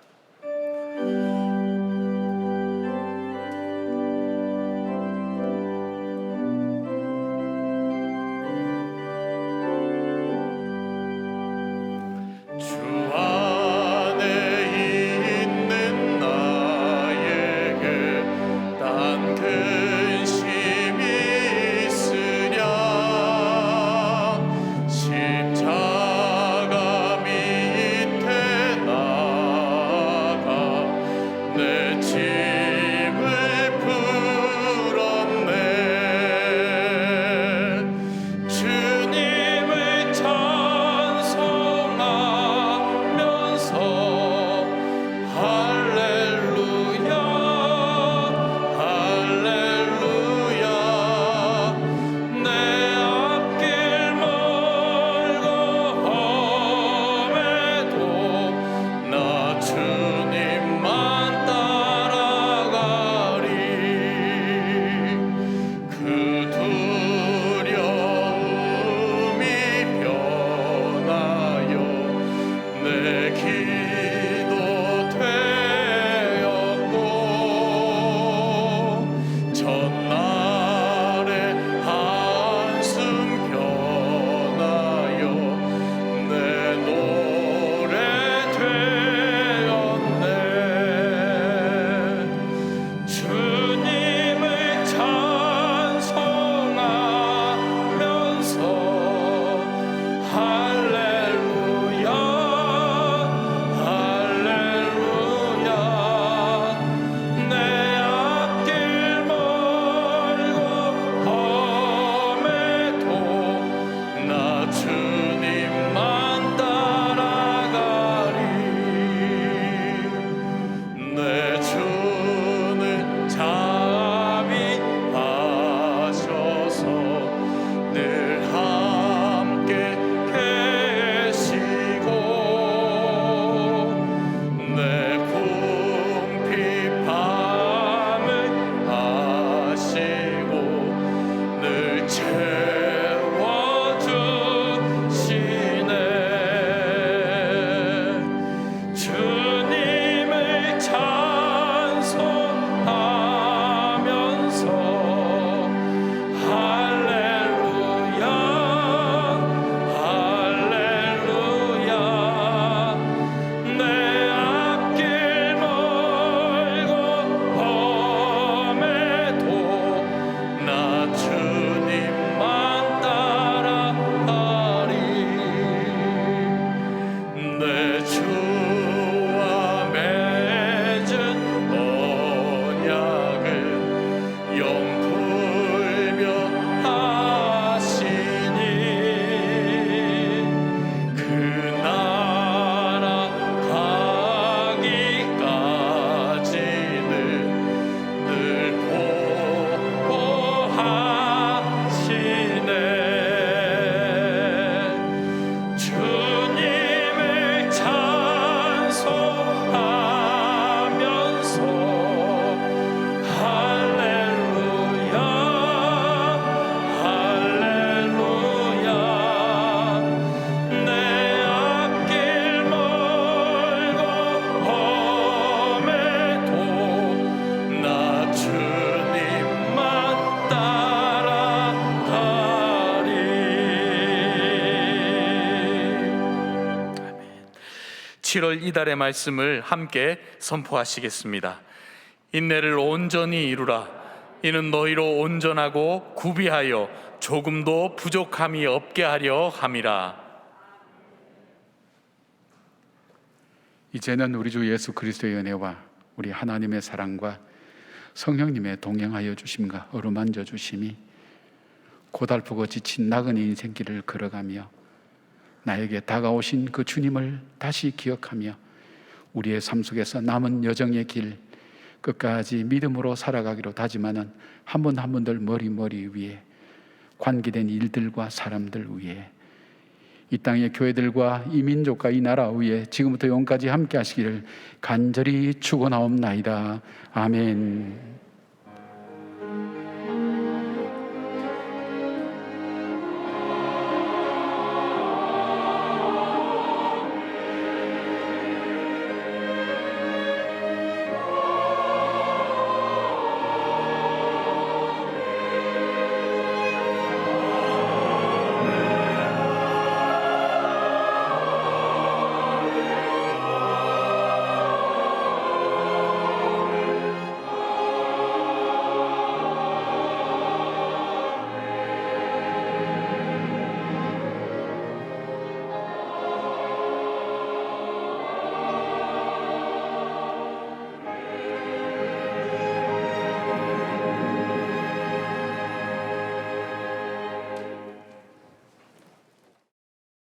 주님만 7월 이달의 말씀을 함께 선포하시겠습니다. 인내를 온전히 이루라. 이는 너희로 온전하고 구비하여 조금도 부족함이 없게 하려 함이라. 이제는 우리 주 예수 그리스도의 은혜와 우리 하나님의 사랑과 성령님의 동행하여 주심과 어루만져 주심이 고달프고 지친 나그네 인생길을 걸어가며 나에게 다가오신 그 주님을 다시 기억하며 우리의 삶 속에서 남은 여정의 길 끝까지 믿음으로 살아가기로 다짐하는 한 분 한 분들 머리 위에 관계된 일들과 사람들 위에 이 땅의 교회들과 이 민족과 이 나라 위에 지금부터 영까지 함께 하시기를 간절히 축원하옵나이다. 아멘.